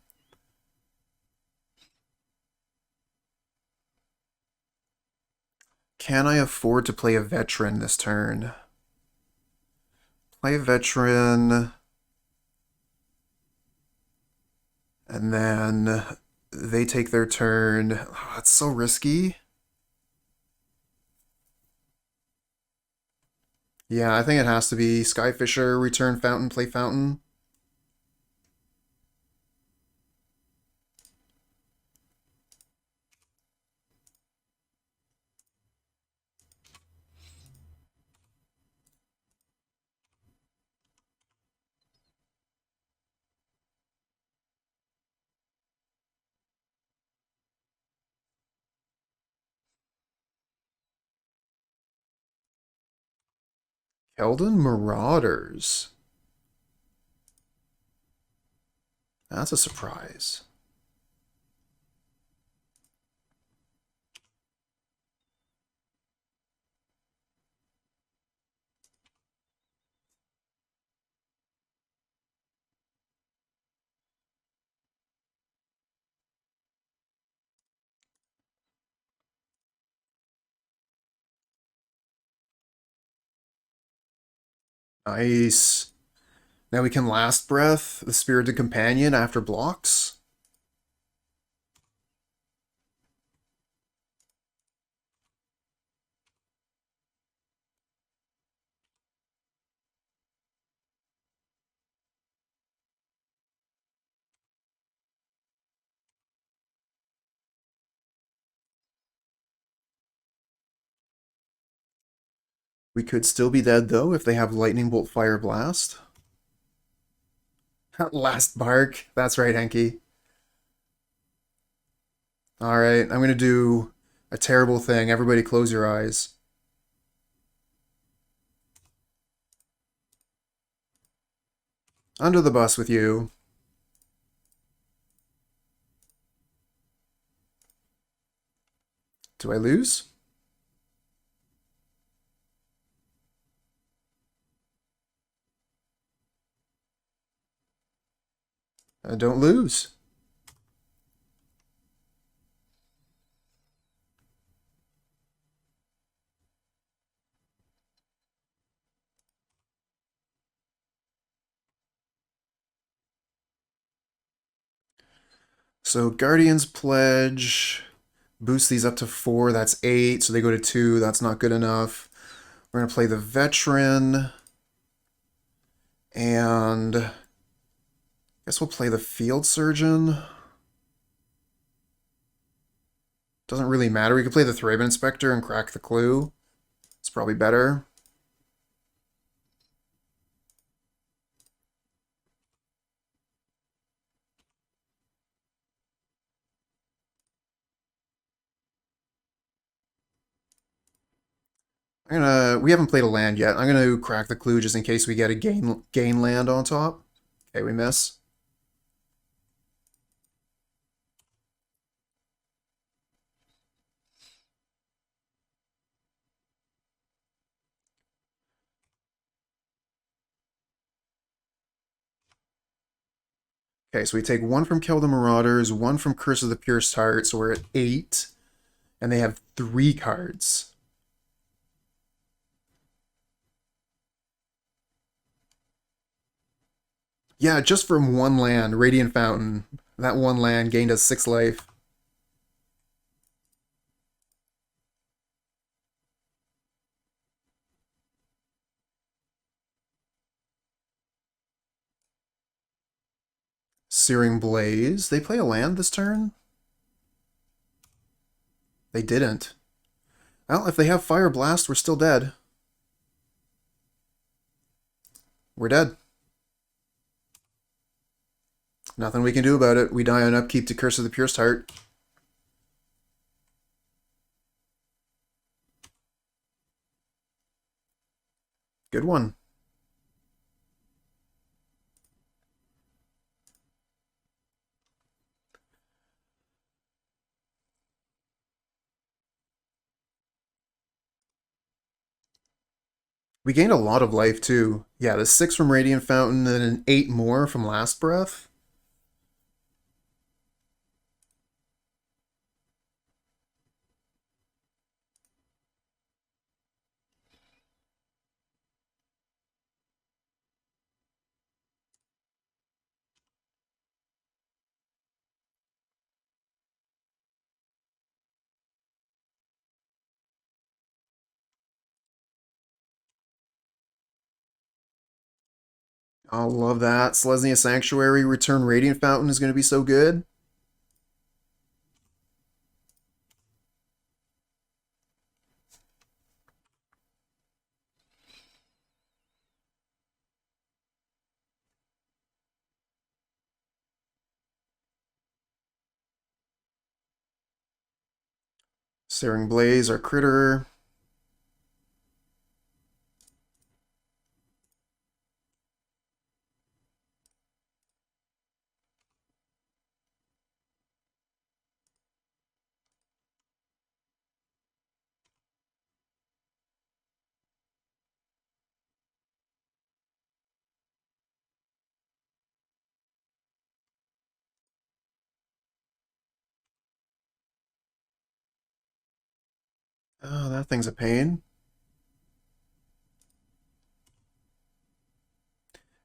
Can I afford to play a Veteran this turn? Play a Veteran. And then they take their turn. Oh, that's so risky. Yeah, I think it has to be Skyfisher, return Fountain, play Fountain. Keldon Marauders. That's a surprise. Nice. Now we can Last Breath, the Spirited Companion after blocks. We could still be dead, though, if they have Lightning Bolt Fire Blast. Last Bark. That's right, Henky. Alright, I'm going to do a terrible thing. Everybody close your eyes. Under the bus with you. Do I lose? I don't lose. So Guardian's Pledge, boost these up to 4, that's 8, so they go to 2, that's not good enough. We're going to play the Veteran, and I guess we'll play the Field Surgeon. Doesn't really matter, we could play the Thraben Inspector and crack the clue. It's probably better. We haven't played a land yet. I'm gonna crack the clue just in case we get a gain land on top. Okay, we miss. Okay, so we take 1 from Kill the Marauders, 1 from Curse of the Pierced Heart, so we're at 8. And they have 3 cards. Yeah, just from 1 land, Radiant Fountain. That 1 land gained us 6 life. Searing Blaze. They play a land this turn? They didn't. Well, if they have Fire Blast, we're still dead. We're dead. Nothing we can do about it. We die on upkeep to Curse of the Pierced Heart. Good one. We gained a lot of life, too. Yeah, the 6 from Radiant Fountain, and an 8 more from Last Breath. I love that. Selesnya Sanctuary, Return Radiant Fountain is going to be so good. Searing Blaze, our critter. Oh, that thing's a pain.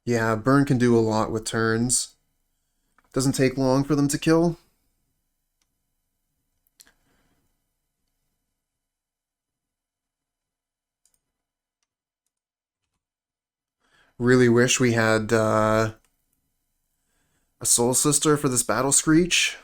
Yeah, burn can do a lot with turns. Doesn't take long for them to kill. Really wish we had a Soul Sister for this Battle Screech.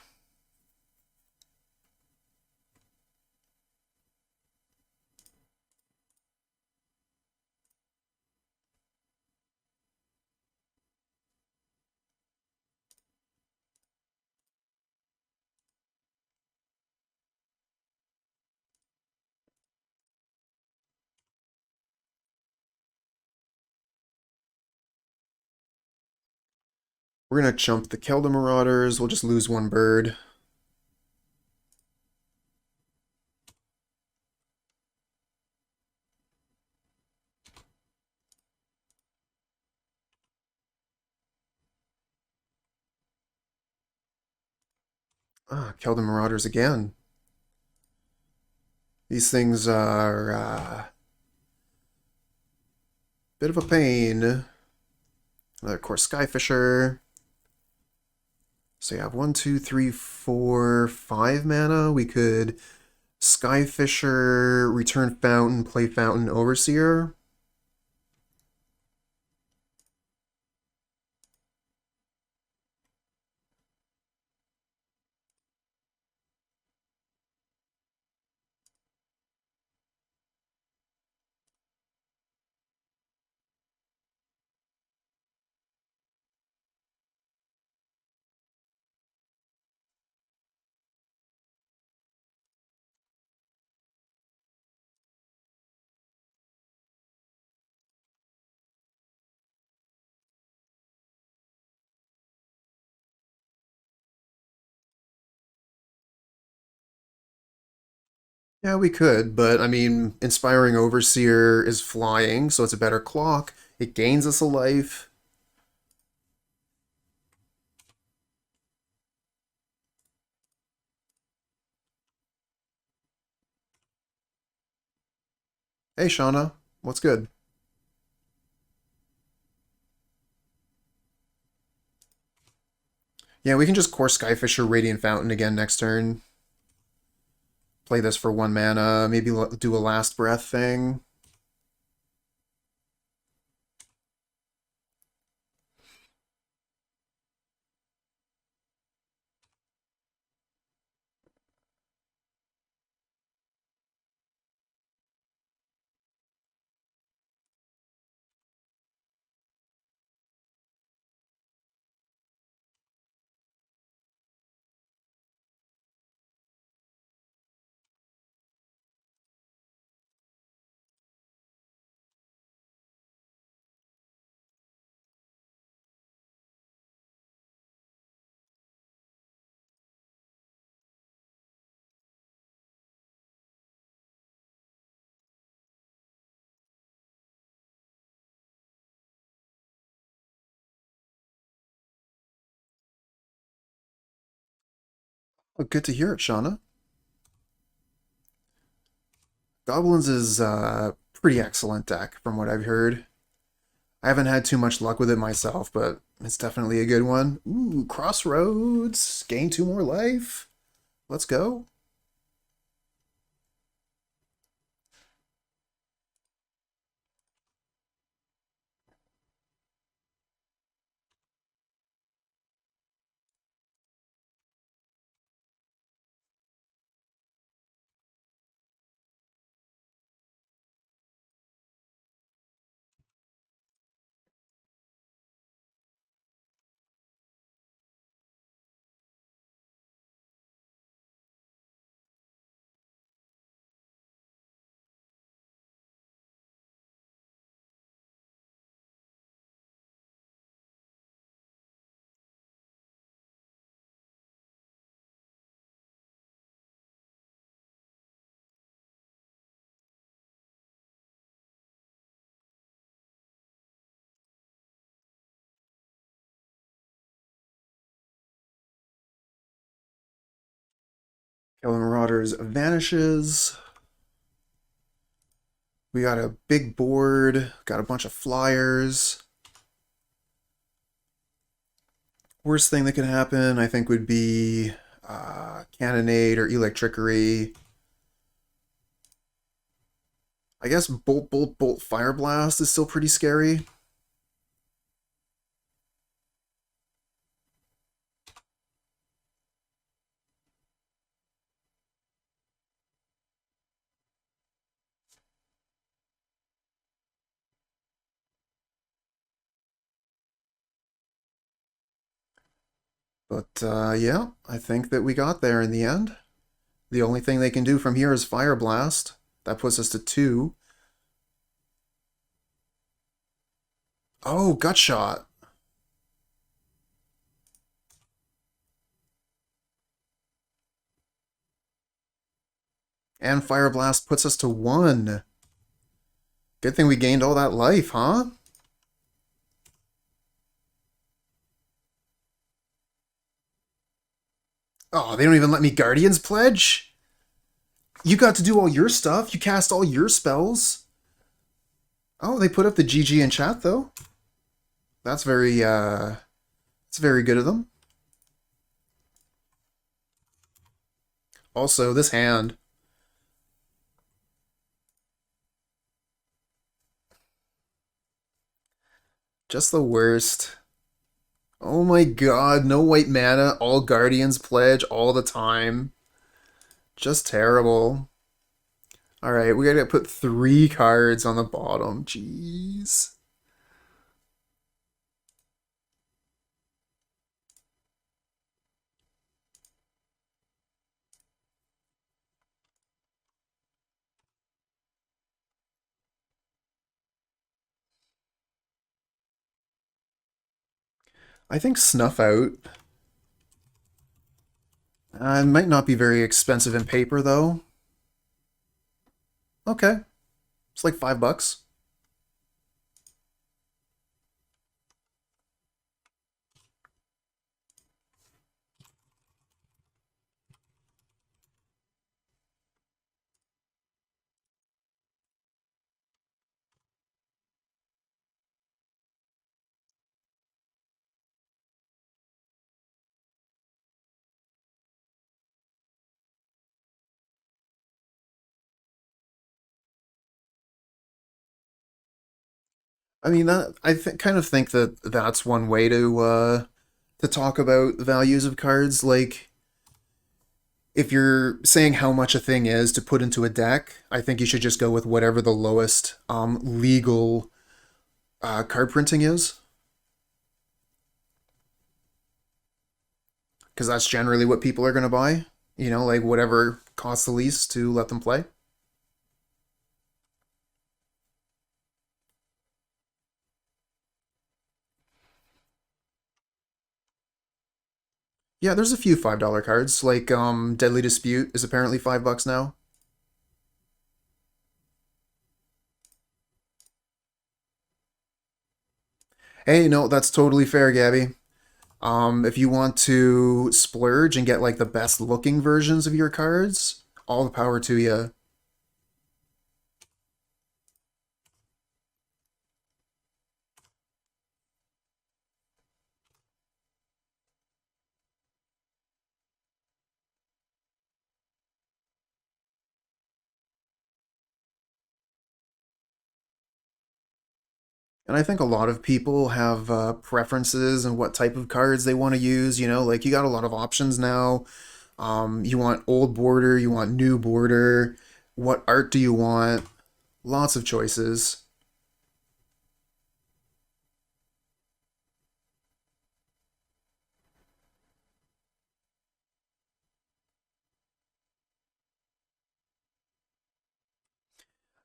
We're gonna chump the Kelda Marauders. We'll just lose one bird. Ah, Kelda Marauders again. These things are a bit of a pain. Another Kor Skyfisher. So you have 1, 2, 3, 4, 5 mana. We could Skyfisher, return Fountain, play Fountain, Overseer. Yeah, we could, but I mean, Inspiring Overseer is flying, so it's a better clock. It gains us a life. Hey, Shauna, what's good? Yeah, we can just Kor Skyfisher Radiant Fountain again next turn. Play this for 1 mana, maybe do a Last Breath thing. Oh, good to hear it, Shauna. Goblins is a pretty excellent deck from what I've heard. I haven't had too much luck with it myself, but it's definitely a good one. Ooh, Crossroads, gain 2 more life. Let's go. Killer Marauders vanishes. We got a big board, got a bunch of flyers. Worst thing that could happen, I think, would be Cannonade or Electrickery. I guess Bolt, Bolt, Bolt, Fire Blast is still pretty scary. But yeah, I think that we got there in the end. The only thing they can do from here is Fire Blast. That puts us to 2. Oh, Gut Shot. And Fire Blast puts us to 1. Good thing we gained all that life, huh? Oh, they don't even let me Guardian's Pledge? You got to do all your stuff. You cast all your spells. Oh, they put up the GG in chat, though. That's very good of them. Also, this hand. Just the worst. Oh my god, no white mana, all Guardians Pledge all the time. Just terrible. Alright, we gotta put 3 cards on the bottom. Jeez. I think Snuff Out. It might not be very expensive in paper, though. Okay. It's like $5. I mean, kind of think that that's one way to talk about the values of cards. Like, if you're saying how much a thing is to put into a deck, I think you should just go with whatever the lowest legal card printing is, because that's generally what people are going to buy. You know, like whatever costs the least to let them play. Yeah, there's a few $5 cards, like Deadly Dispute is apparently $5 now. Hey, no, that's totally fair, Gabby. If you want to splurge and get like the best looking versions of your cards, all the power to you. And I think a lot of people have preferences and what type of cards they want to use. You know, like you got a lot of options now. You want old border, you want new border. What art do you want? Lots of choices.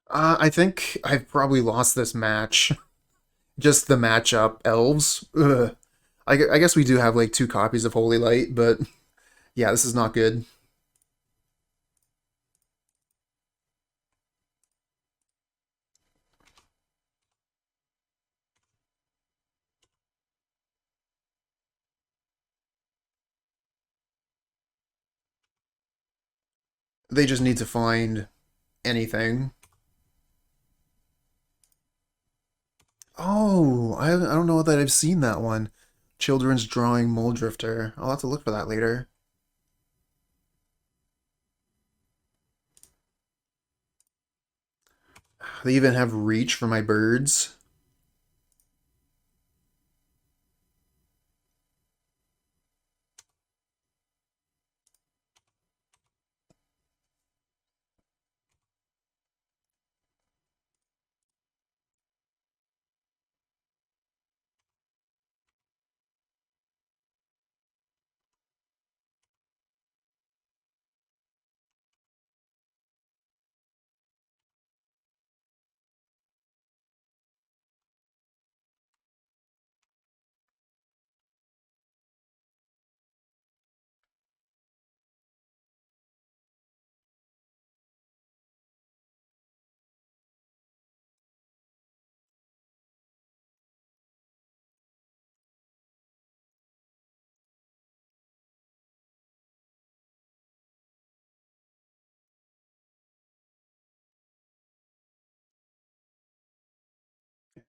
I think I've probably lost this match. Just the matchup, Elves. Ugh. I guess we do have like 2 copies of Holy Light, but yeah, this is not good. They just need to find anything. Oh, I don't know that I've seen that one. Children's Drawing Mole Drifter. I'll have to look for that later. They even have reach for my birds.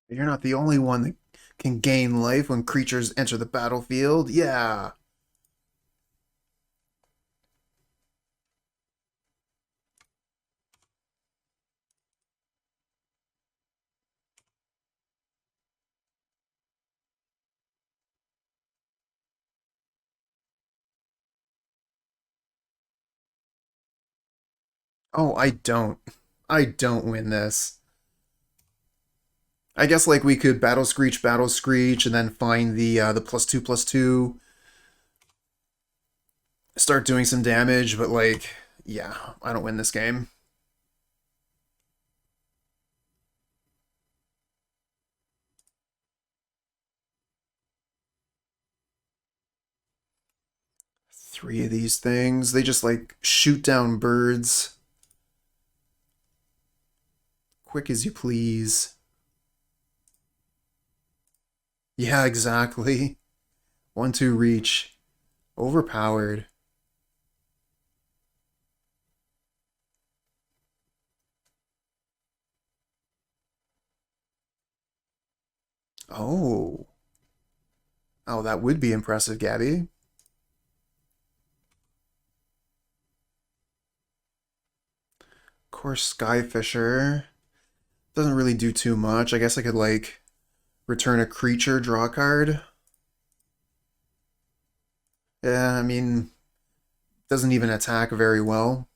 You're not the only one that can gain life when creatures enter the battlefield. Yeah. Oh, I don't. I don't win this. I guess like we could Battle Screech, and then find the +2/+2, start doing some damage, but like, yeah, I don't win this game. Three of these things, they just like shoot down birds. Quick as you please. Yeah, exactly. 1/2 reach. Overpowered. Oh. Oh, that would be impressive, Gabby. Kor Skyfisher. Doesn't really do too much. I guess I could, like, return a creature, draw a card. Yeah, I mean, doesn't even attack very well.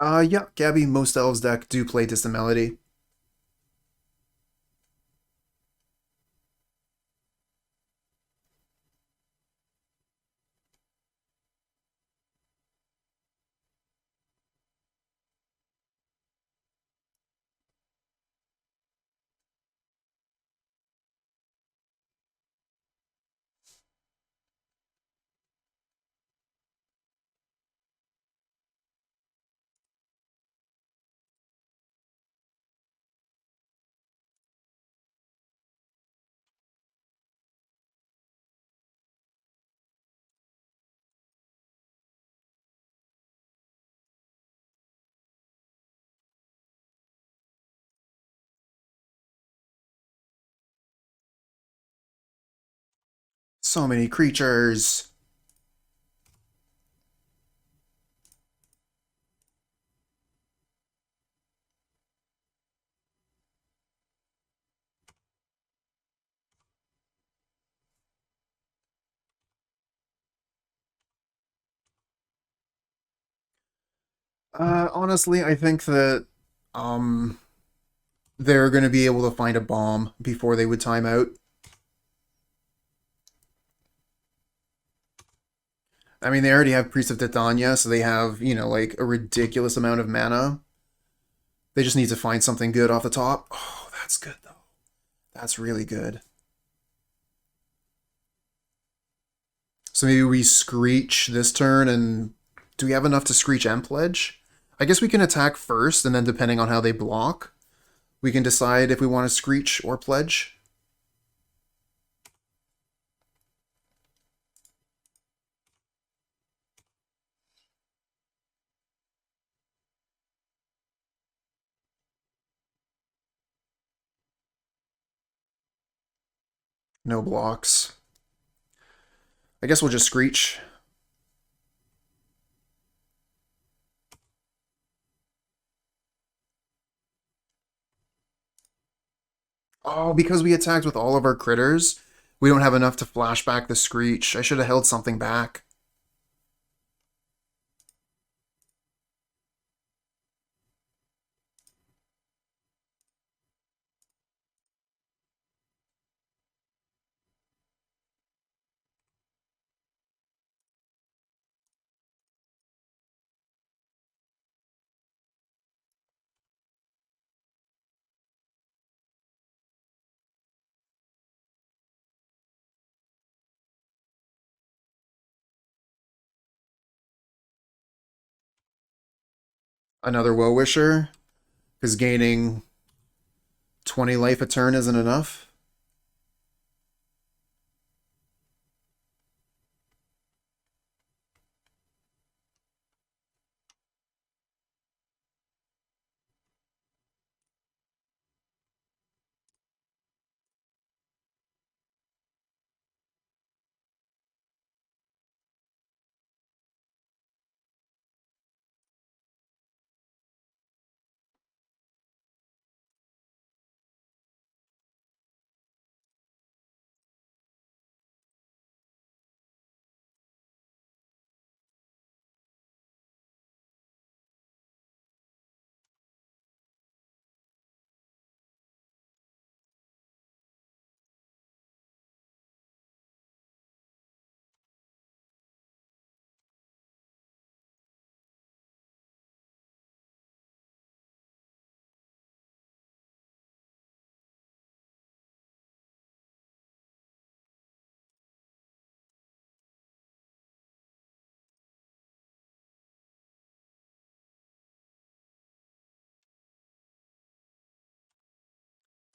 Yeah, Gabby, most elves deck do play Distant Melody. So many creatures. Honestly, I think that um they're going to be able to find a bomb before they would time out. I mean, they already have Priest of Titania, so they have, you know, like a ridiculous amount of mana. They just need to find something good off the top. Oh, that's good though. That's really good. So maybe we Screech this turn, and do we have enough to Screech and Pledge? I guess we can attack first, and then depending on how they block, we can decide if we want to Screech or Pledge. No blocks. I guess we'll just Screech. Oh, because we attacked with all of our critters, we don't have enough to flashback the Screech. I should have held something back. Another Woe-Wisher, because gaining 20 life a turn isn't enough.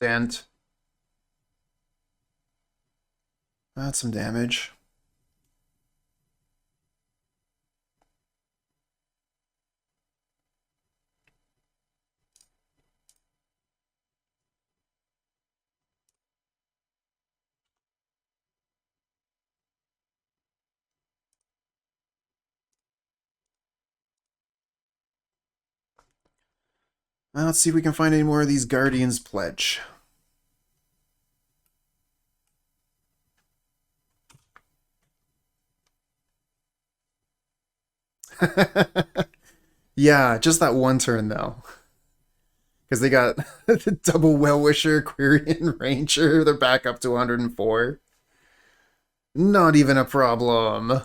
Dent. That's some damage. Let's see if we can find any more of these Guardians Pledge. Yeah, just that one turn though. Because they got the double Well-Wisher, Quirion Ranger, they're back up to 104. Not even a problem.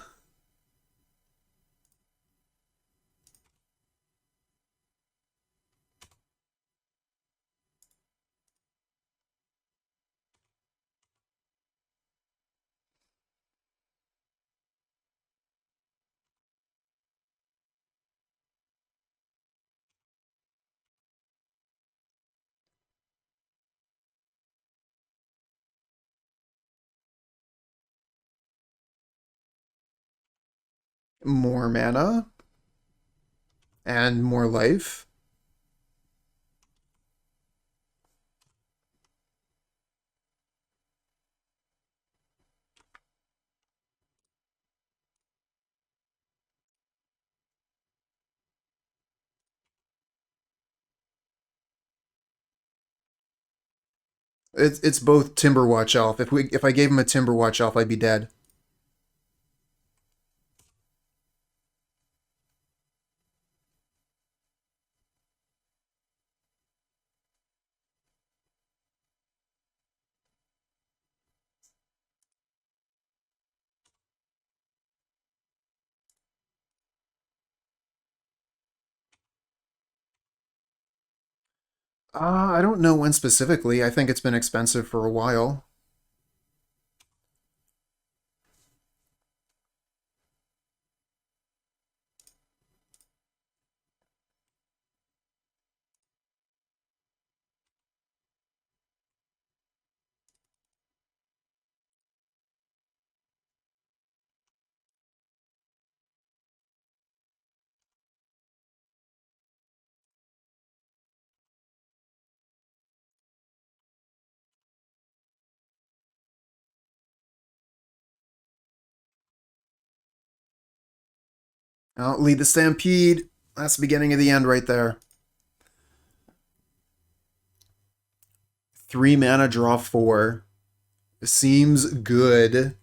More mana. And more life. It's both Timberwatch Elf. If I gave him a Timberwatch Elf, I'd be dead. I don't know when specifically. I think it's been expensive for a while. I'll lead the Stampede. That's the beginning of the end right there. 3 mana, draw 4. Seems good.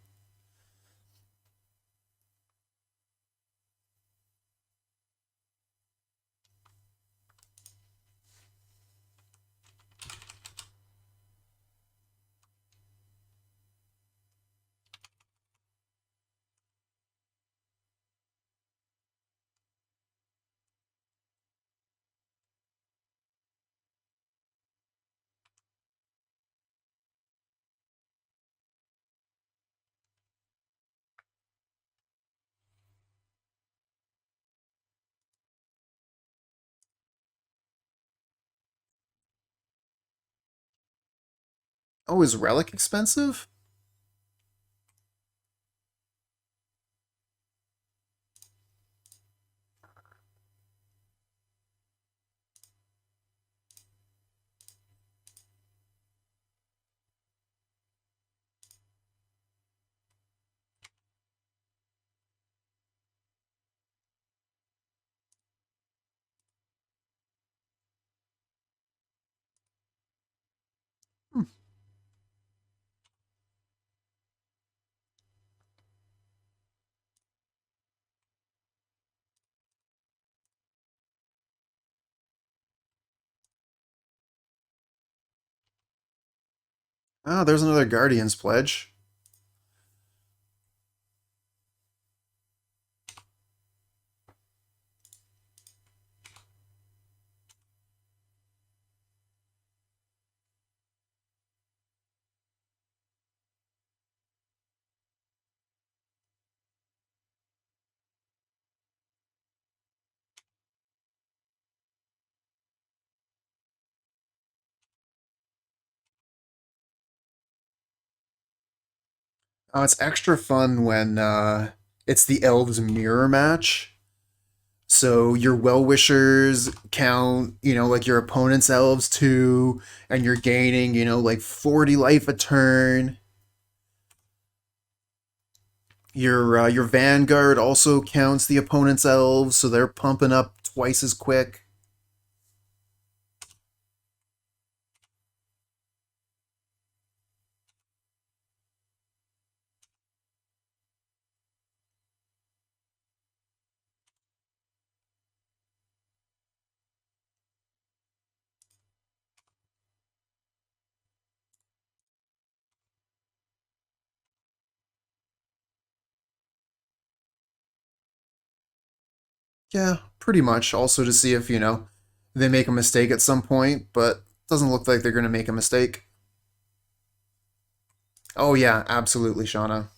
Oh, is Relic expensive? Hmm. Oh, there's another Guardian's Pledge. Oh, it's extra fun when it's the Elves mirror match. So your well-wishers count, like your opponent's elves too, and you're gaining, like 40 life a turn. Your Vanguard also counts the opponent's elves, so they're pumping up twice as quick. Yeah, pretty much. Also to see if, they make a mistake at some point, but doesn't look like they're going to make a mistake. Oh yeah, absolutely, Shauna.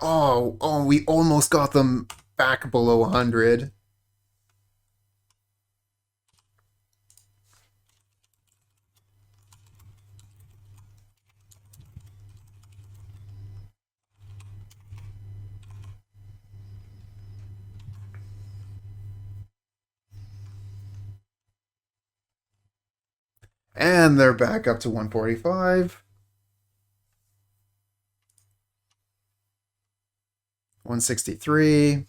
Oh, we almost got them back below 100. And they're back up to 145. 163.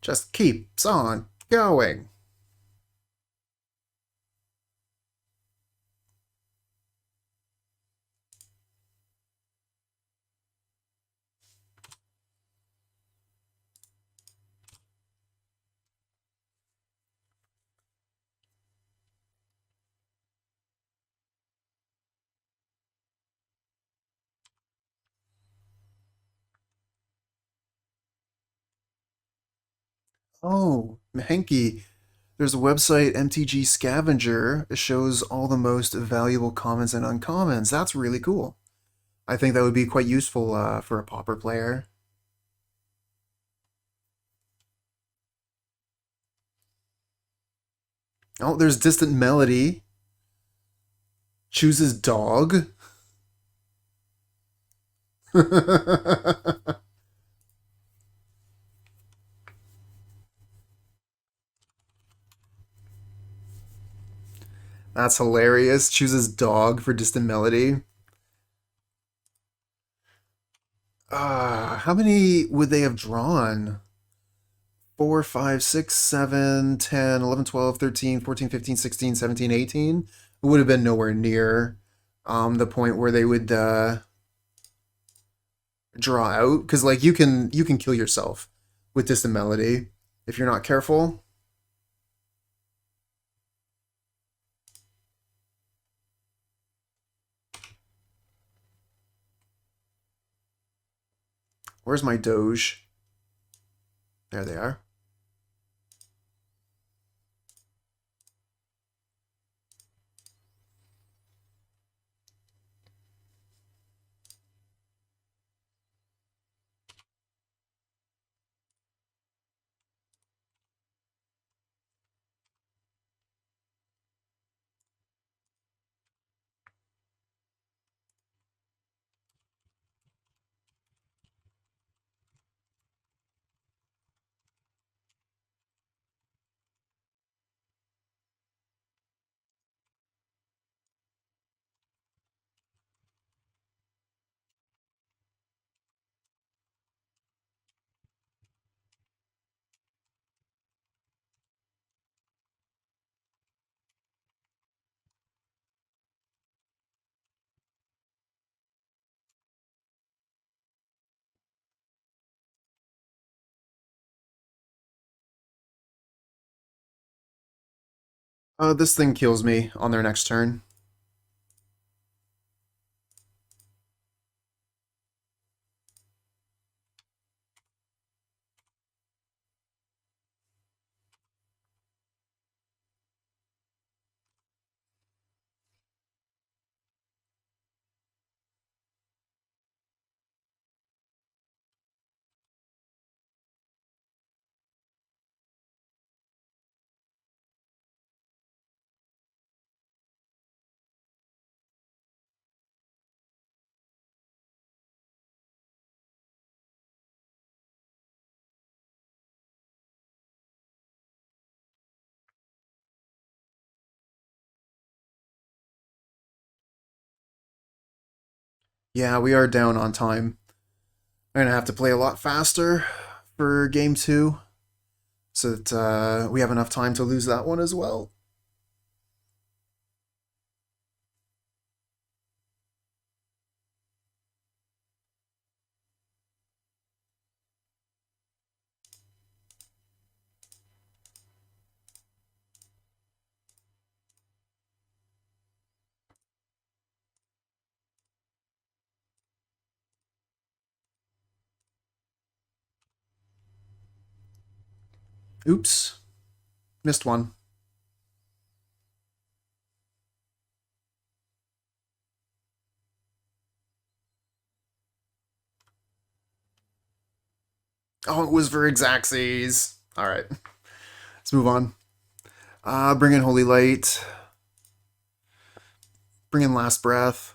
Just keeps on going. Oh, Henky. There's a website, MtG Scavenger. It shows all the most valuable commons and uncommons. That's really cool. I think that would be quite useful for a Pauper player. Oh, there's Distant Melody. Chooses dog. That's hilarious. Chooses dog for Distant Melody. How many would they have drawn? 4, 5, 6, 7, 10, 11, 12, 13, 14, 15, 16, 17, 18. It would have been nowhere near the point where they would draw out. Because like you can kill yourself with Distant Melody if you're not careful. Where's my Doge? There they are. This thing kills me on their next turn. Yeah, we are down on time. I'm gonna have to play a lot faster for game two, so that we have enough time to lose that one as well. Oops, missed one. Oh, it was for Xaxes. All right, let's move on. Bring in Holy Light. Bring in Last Breath.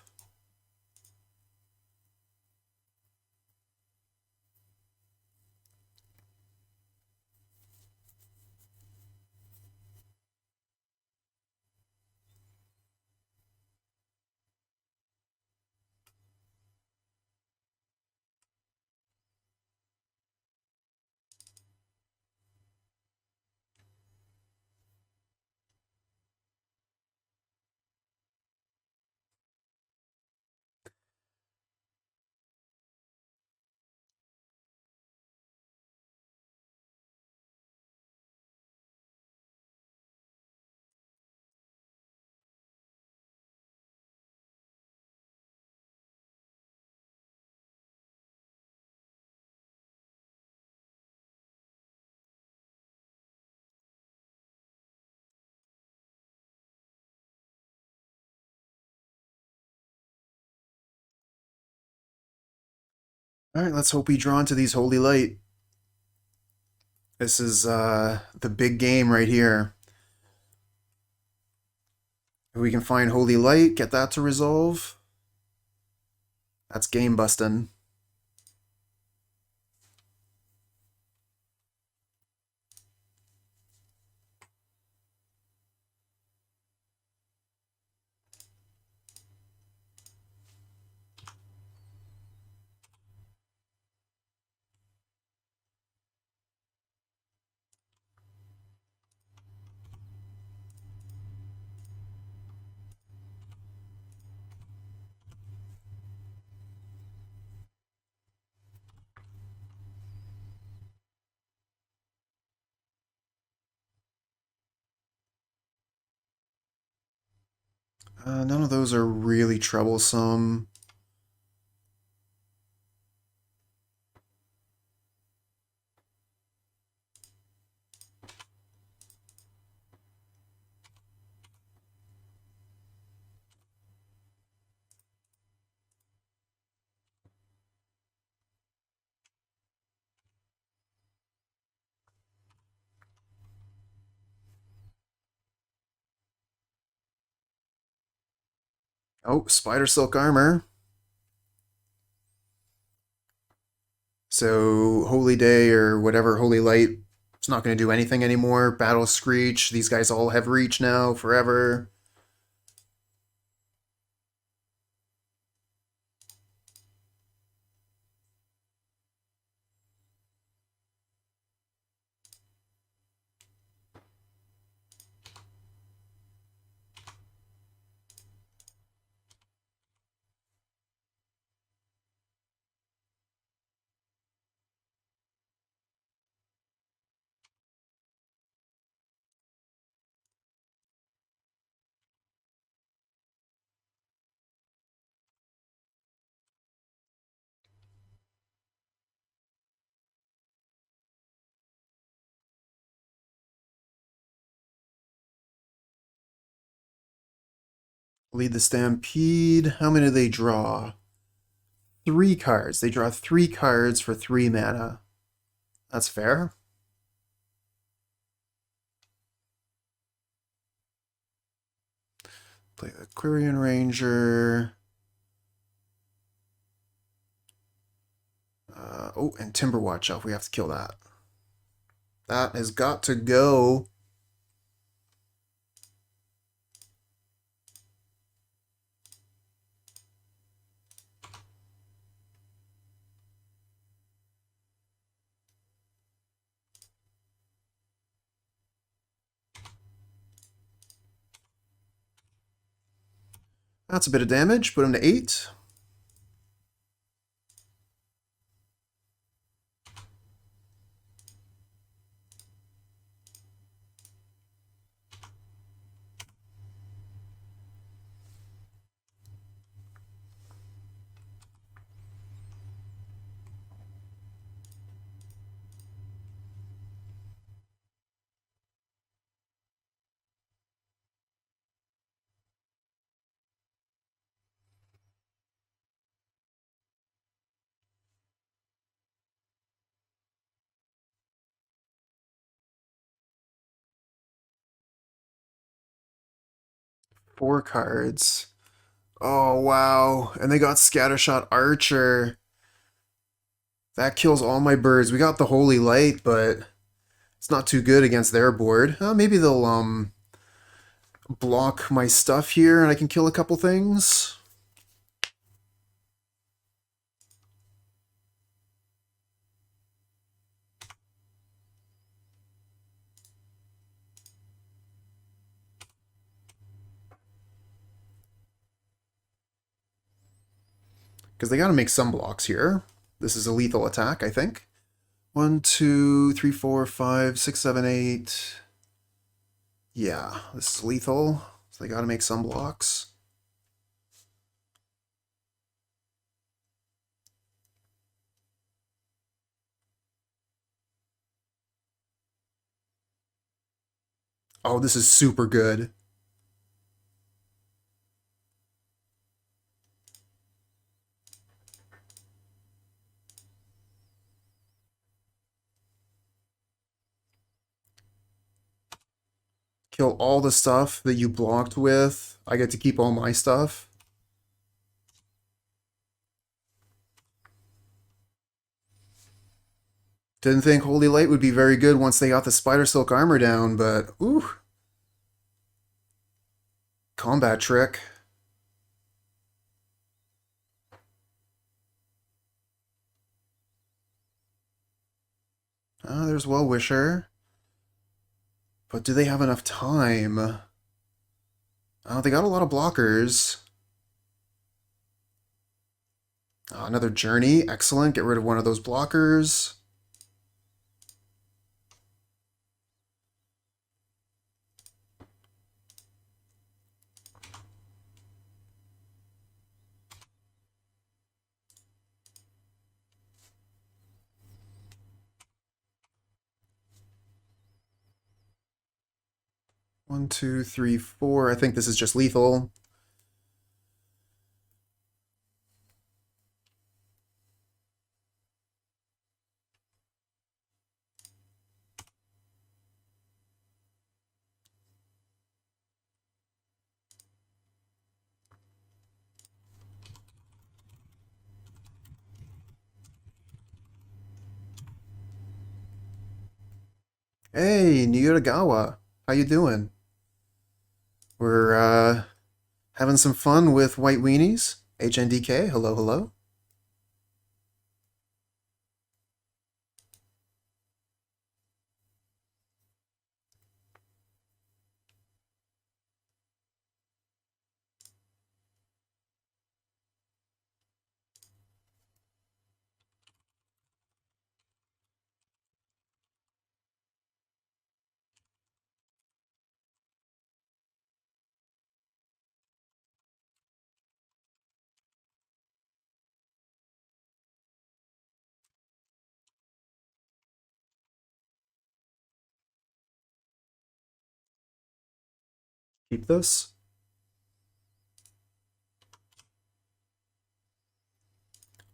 Alright, let's hope we draw into these Holy Light. This is the big game right here. If we can find Holy Light, get that to resolve, that's game bustin'. None of those are really troublesome. Oh, Spider Silk Armor. So Holy Day or whatever, Holy Light, it's not going to do anything anymore. Battle Screech, these guys all have reach now, forever. Lead the Stampede. How many do they draw? 3 cards. They draw 3 cards for 3 mana. That's fair. Play the Quirion Ranger. Oh, and Timberwatch Elf. We have to kill that. That has got to go. That's a bit of damage. Put him to 8. Four cards. Oh, wow. And they got Scattershot Archer. That kills all my birds. We got the Holy Light, but it's not too good against their board. Maybe they'll block my stuff here and I can kill a couple things. Because they got to make some blocks here. This is a lethal attack, I think. 1, 2, 3, 4, 5, 6, 7, 8. Yeah, this is lethal. So they got to make some blocks. Oh, this is super good. Kill all the stuff that you blocked with. I get to keep all my stuff. Didn't think Holy Light would be very good once they got the Spider Silk armor down, but ooh. Combat trick. There's Well-Wisher. But do they have enough time? They got a lot of blockers. Another Journey. Excellent. Get rid of one of those blockers. One, two, three, four. I think this is just lethal. Hey, Niyotagawa. How you doing? We're having some fun with white weenies. HNDK, hello, hello. Keep this.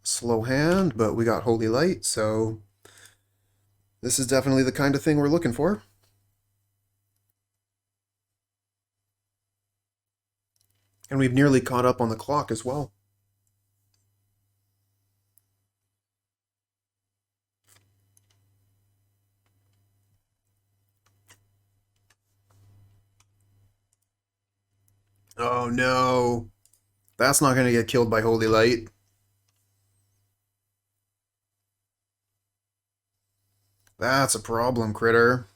Slow hand, but we got Holy Light, so this is definitely the kind of thing we're looking for. And we've nearly caught up on the clock as well. Oh no. That's not going to get killed by Holy Light. That's a problem, critter.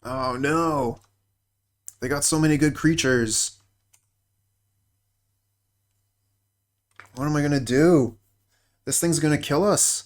Oh no. They got so many good creatures. What am I going to do? This thing's going to kill us.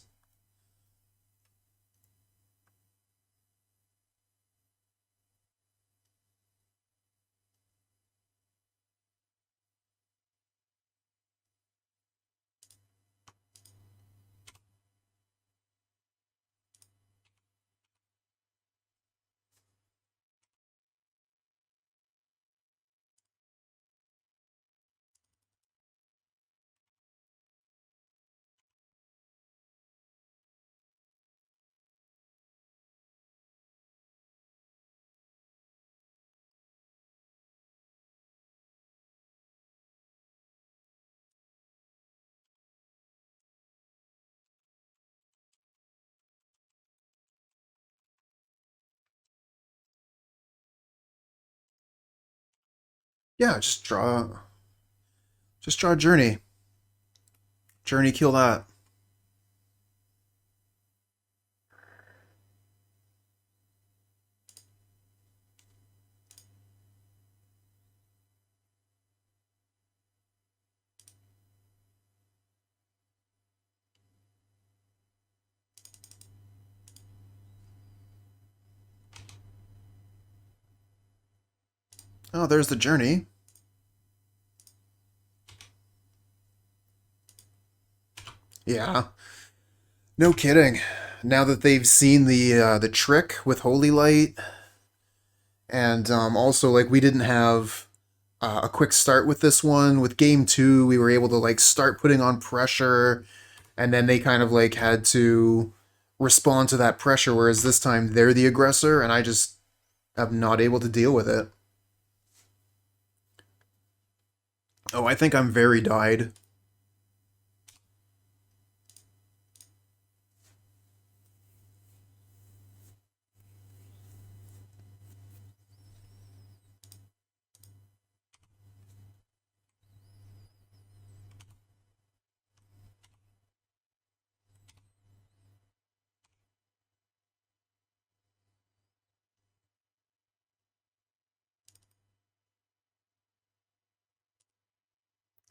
Yeah, just draw Journey. Journey, kill that. Oh, there's the Journey. Yeah. No kidding. Now that they've seen the trick with Holy Light, and also like we didn't have a quick start with this one. With game 2, we were able to like start putting on pressure, and then they kind of like had to respond to that pressure, whereas this time they're the aggressor, and I just am not able to deal with it. Oh, I think I'm very died.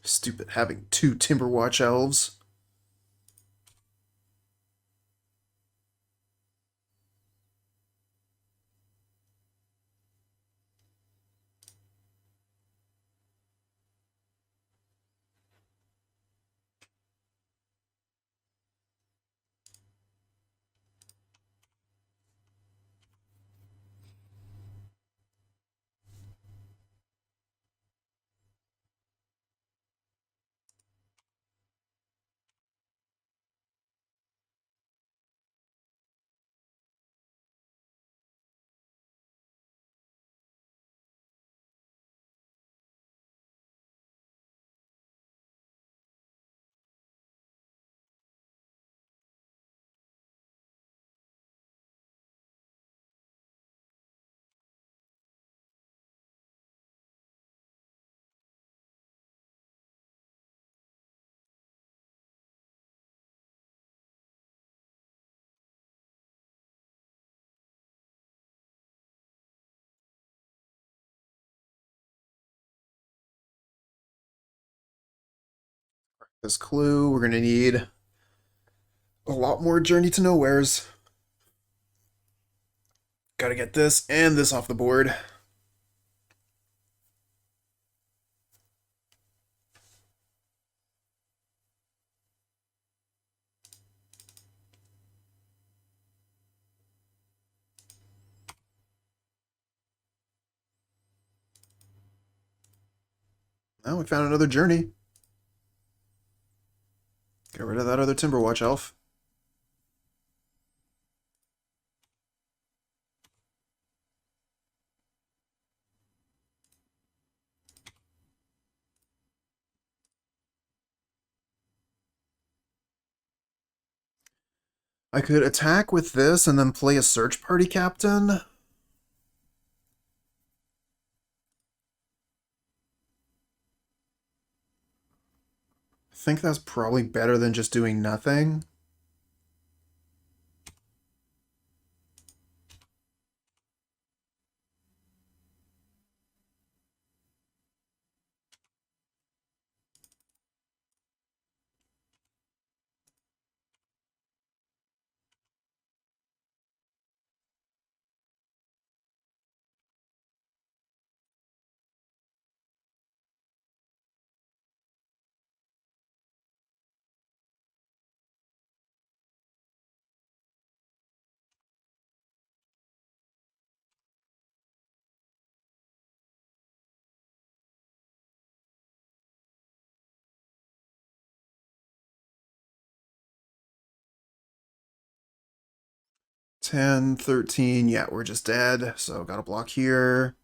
Stupid having 2 Timberwatch elves. This clue, we're gonna need a lot more Journey to Nowheres. Gotta get this and this off the board. Oh, we found another Journey. Get rid of that other Timberwatch elf. I could attack with this and then play a Search Party Captain. I think that's probably better than just doing nothing. Ten, 13, yeah, we're just dead, so gotta block here.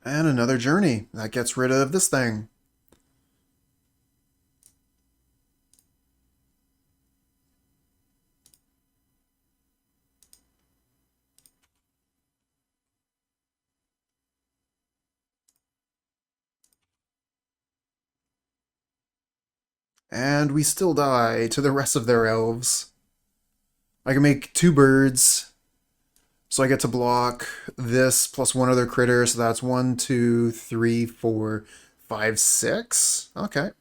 And another Journey. That gets rid of this thing. And we still die to the rest of their elves. I can make 2 birds. So I get to block this plus 1 other critter, so that's 1, 2, 3, 4, 5, 6. Okay.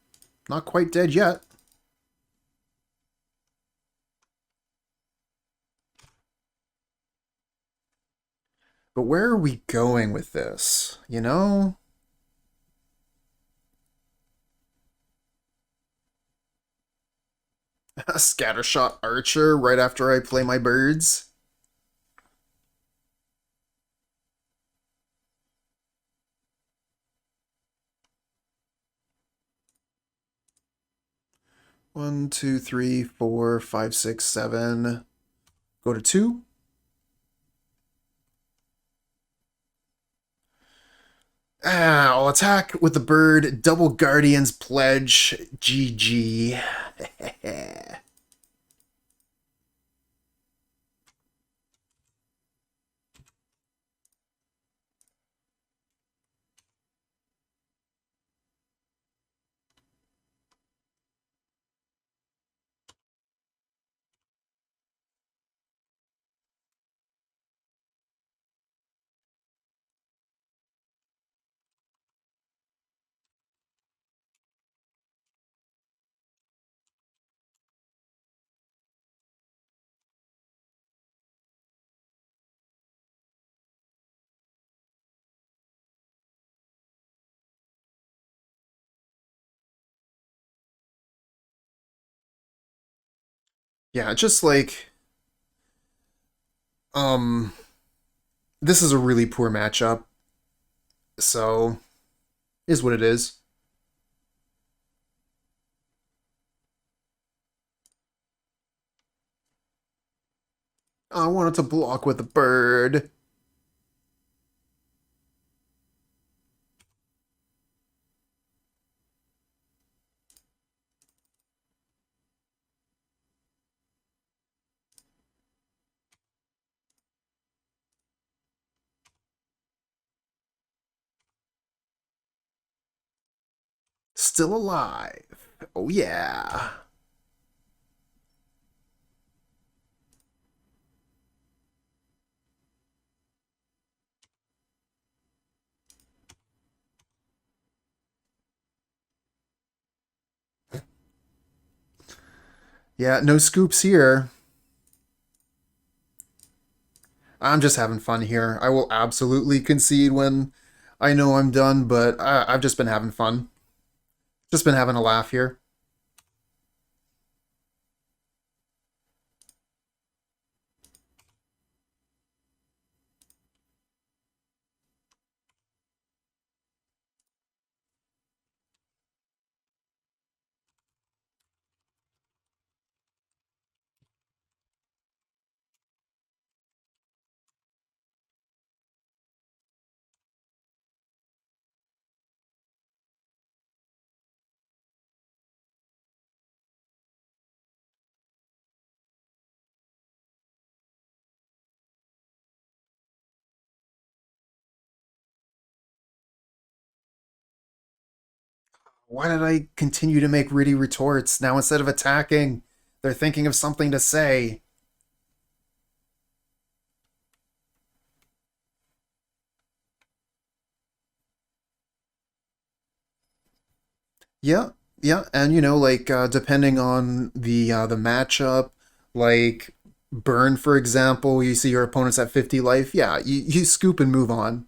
Not quite dead yet. But where are we going with this? You know? Scattershot Archer right after I play my birds. One, two, three, four, five, six, seven. Go to 2. I'll attack with the bird. Double Guardian's Pledge. GG. Yeah, just like um this is a really poor matchup. So is what it is. I wanted to block with a bird. Still alive. Oh yeah. Yeah, no scoops here. I'm just having fun here. I will absolutely concede when I know I'm done, but I've just been having fun. Just been having a laugh here. Why did I continue to make ready retorts? Now instead of attacking, they're thinking of something to say. Yeah, yeah, and like depending on the matchup, like burn for example, you see your opponent's at 50 life. Yeah, you scoop and move on.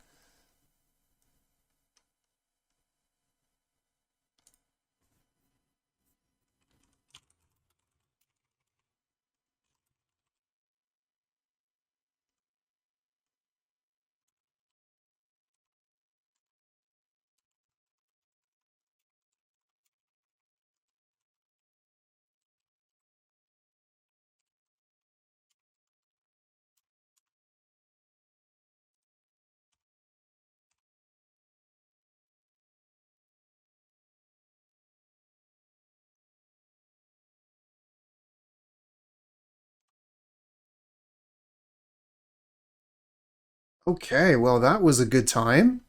Okay, well that was a good time.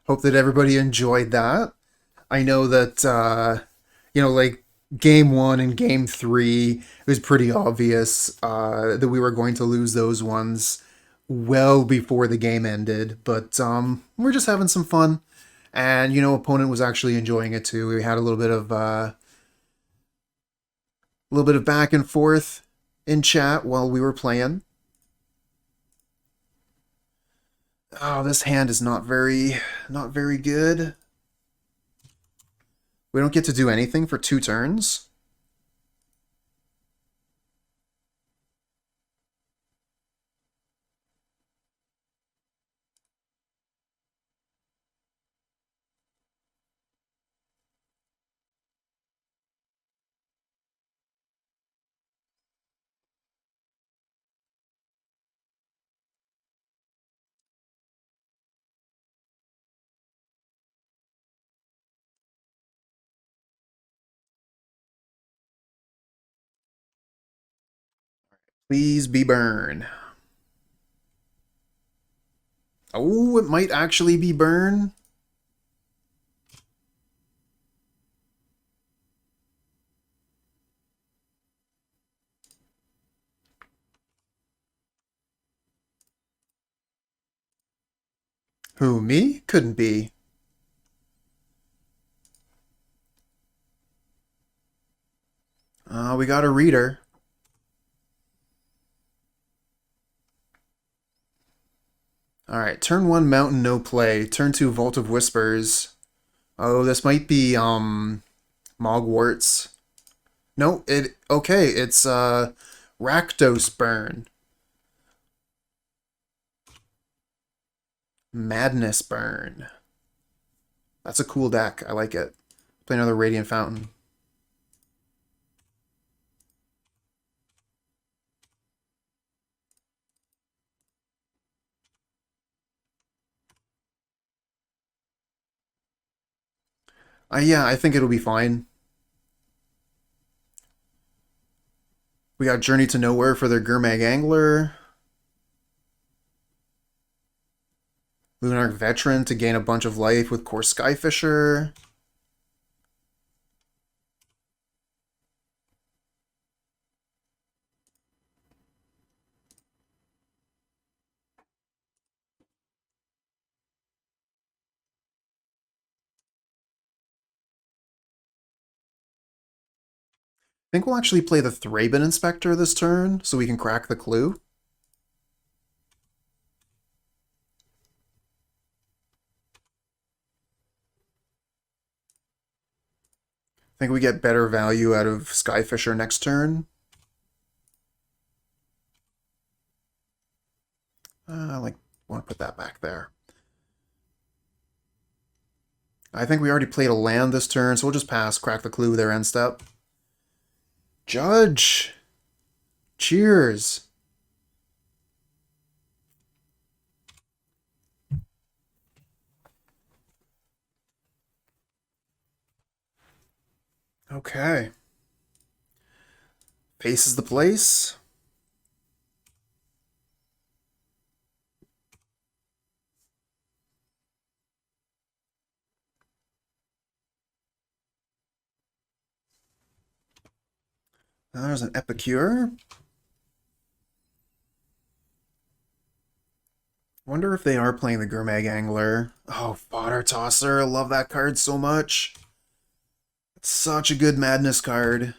Hope that everybody enjoyed that. I know that like game 1 and game 3, it was pretty obvious that we were going to lose those ones well before the game ended, but we're just having some fun. And opponent was actually enjoying it too. We had a little bit of back and forth in chat while we were playing. Oh, this hand is not very good. We don't get to do anything for 2 turns. Please be burn. Oh, it might actually be burn. Who, me? Couldn't be. We got a reader. Alright, turn 1 Mountain, no play. Turn 2 Vault of Whispers. Oh, this might be, Mogwarts. No, okay, it's, Rakdos Burn. Madness Burn. That's a cool deck. I like it. Play another Radiant Fountain. Yeah, I think it'll be fine. We got Journey to Nowhere for their Gurmag Angler. Lunarch Veteran to gain a bunch of life with Kor Skyfisher. I think we'll actually play the Thraben Inspector this turn, so we can crack the clue. I think we get better value out of Skyfisher next turn. I want to put that back there. I think we already played a land this turn, so we'll just pass, crack the clue with their end step. Judge! Cheers! Okay. Paces the place. There's an Epicure. Wonder if they are playing the Gurmag Angler. Oh, Fodder Tosser. I love that card so much. It's such a good Madness card.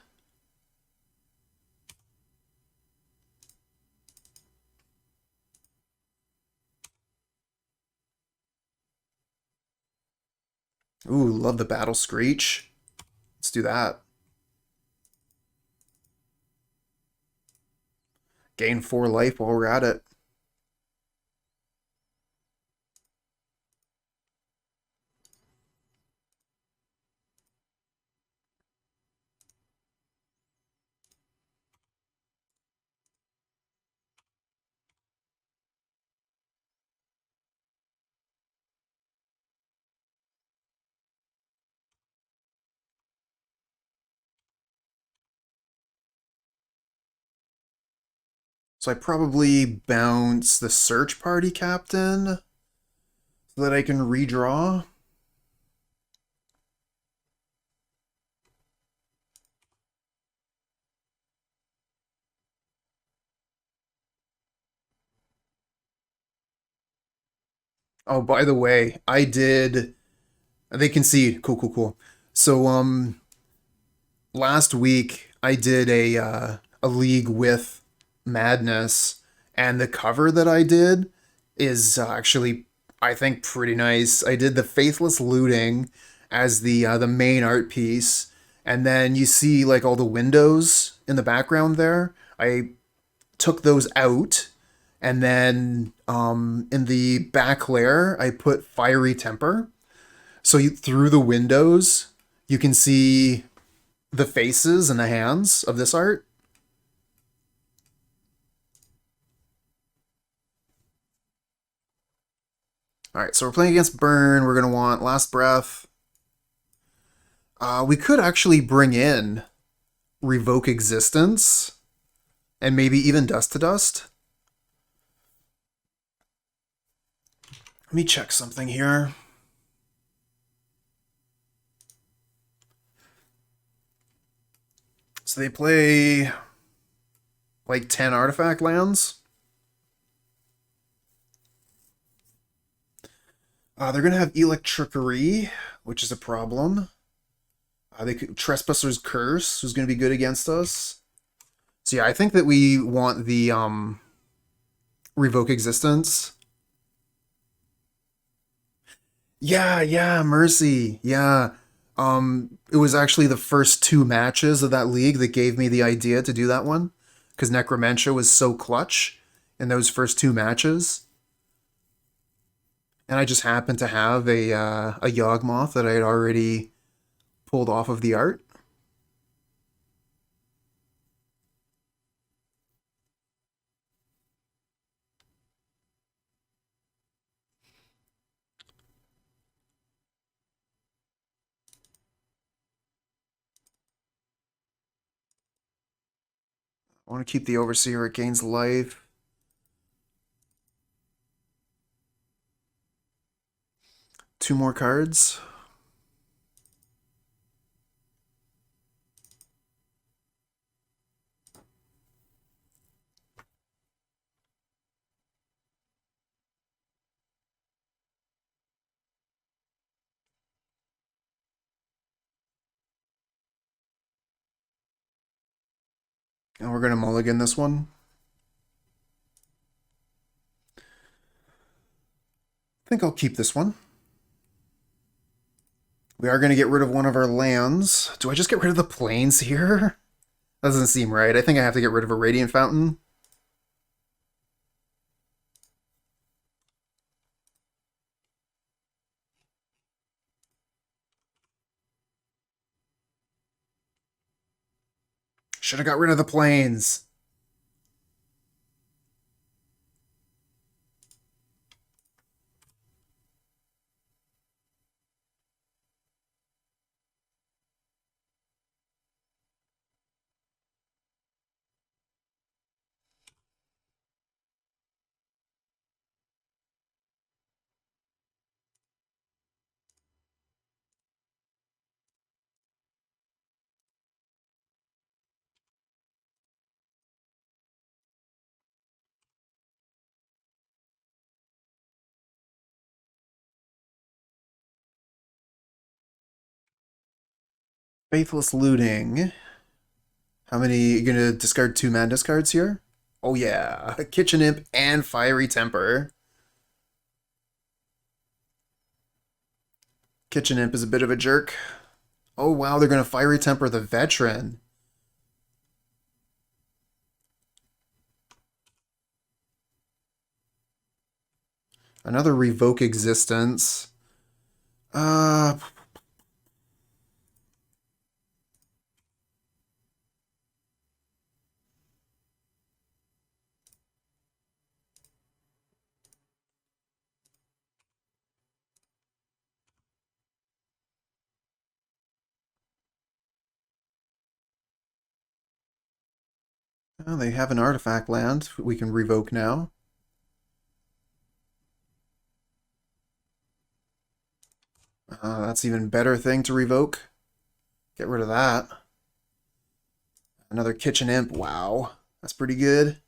Ooh, love the Battle Screech. Let's do that. Gain 4 life while we're at it. So I probably bounce the Search Party Captain so that I can redraw. Oh, by the way, I did... They can see. Cool, cool, cool. So, last week I did a league with Madness, and the cover that I did is actually, I think, pretty nice. I did the Faithless Looting as the main art piece, and then you see like all the windows in the background there. I took those out, and then in the back layer I put Fiery Temper. So through the windows you can see the faces and the hands of this art. Alright, so we're playing against Burn. We're going to want Last Breath. We could actually bring in Revoke Existence. And maybe even Dust to Dust. Let me check something here. So they play like 10 artifact lands. They're going to have Electrickery, which is a problem. They could Trespasser's Curse, who's going to be good against us. So yeah, I think that we want the Revoke Existence. Yeah, Mercy. Yeah. It was actually the first 2 matches of that league that gave me the idea to do that one. Because Necromantia was so clutch in those first 2 matches. And I just happened to have a Yawgmoth that I had already pulled off of the art. I want to keep the Overseer. It gains life. Two more cards. And we're going to mulligan this one. I think I'll keep this one. We are going to get rid of one of our lands. Do I just get rid of the plains here? Doesn't seem right. I think I have to get rid of a Radiant Fountain. Should have got rid of the plains. Faithless Looting. How many? You're going to discard 2 Madness cards here? Oh yeah. Kitchen Imp and Fiery Temper. Kitchen Imp is a bit of a jerk. Oh wow, they're going to Fiery Temper the Veteran. Another Revoke Existence. Uh, well, they have an artifact land we can revoke now. That's even better thing to revoke. Get rid of that. Another Kitchen Imp. Wow. That's pretty good.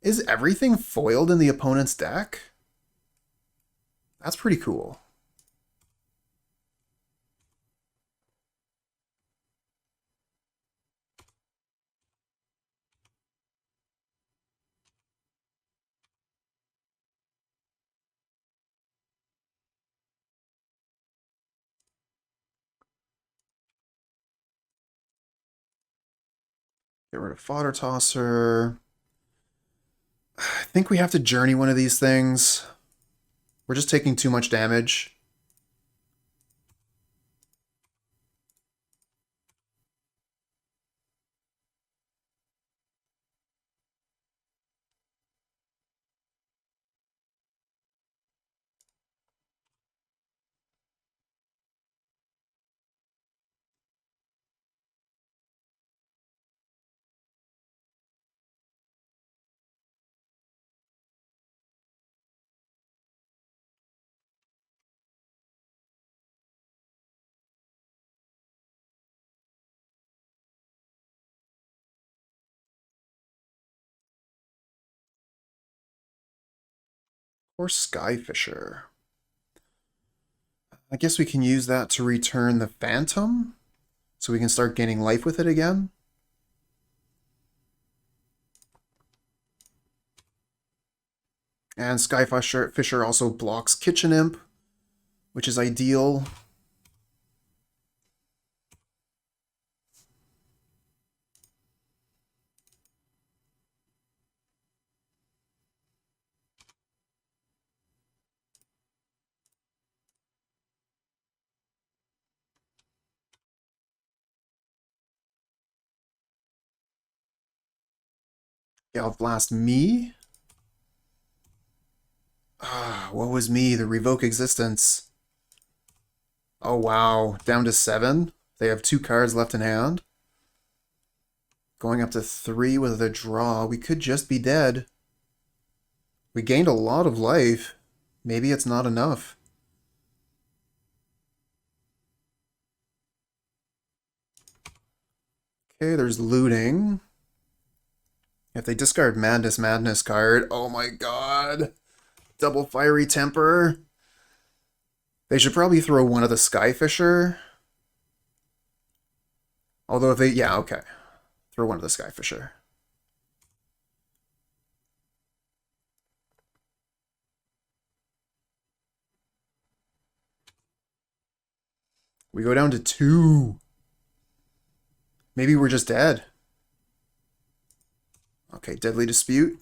Is everything foiled in the opponent's deck? That's pretty cool. Get rid of Fodder Tosser. I think we have to journey one of these things. We're just taking too much damage. Kor Skyfisher. I guess we can use that to return the Phantom, so we can start gaining life with it again. And Skyfisher also blocks Kitchen Imp, which is ideal. Blast me. What was me? The Revoke Existence. Oh wow, down to 7. They have 2 cards left in hand. Going up to 3 with a draw. We could just be dead. We gained a lot of life. Maybe it's not enough. Okay, there's looting. If they discard Madness card, oh my god. Double Fiery Temper. They should probably throw one of the Skyfisher. Although if they, yeah, okay. Throw one of the Skyfisher. We go down to 2. Maybe we're just dead. Okay, Deadly Dispute.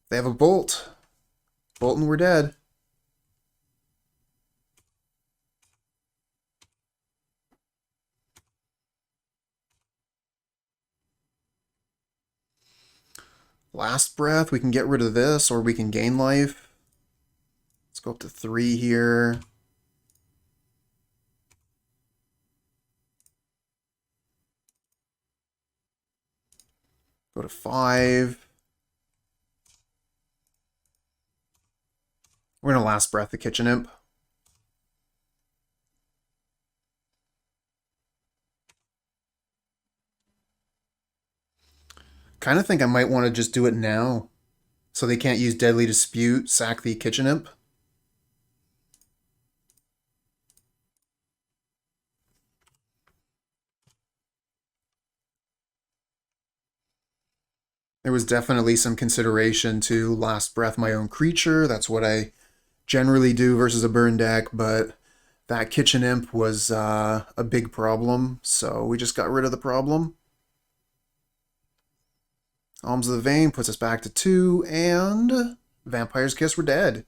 They have a Bolt. Bolt and we're dead. Last Breath, we can get rid of this, or we can gain life. Let's go up to 3 here. Go to 5. We're going to Last Breath the Kitchen Imp. Kind of think I might want to just do it now, so they can't use Deadly Dispute, sack the Kitchen Imp. There was definitely some consideration to Last Breath my own creature. That's what I generally do versus a burn deck, but that Kitchen Imp was a big problem, so we just got rid of the problem. Alms of the Vein puts us back to 2, and Vampire's Kiss, we're dead.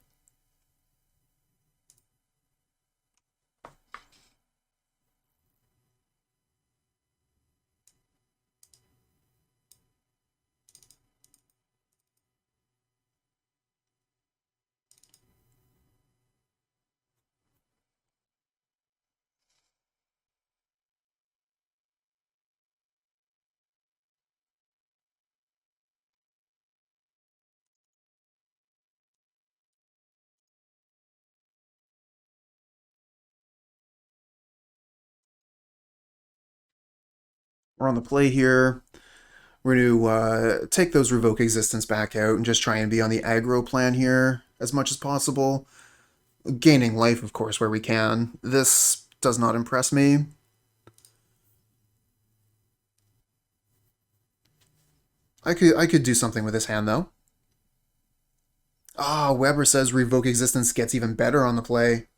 We're on the play here. We're going to take those Revoke Existence back out and just try and be on the aggro plan here as much as possible. Gaining life, of course, where we can. This does not impress me. I could do something with this hand, though. Ah, Weber says Revoke Existence gets even better on the play.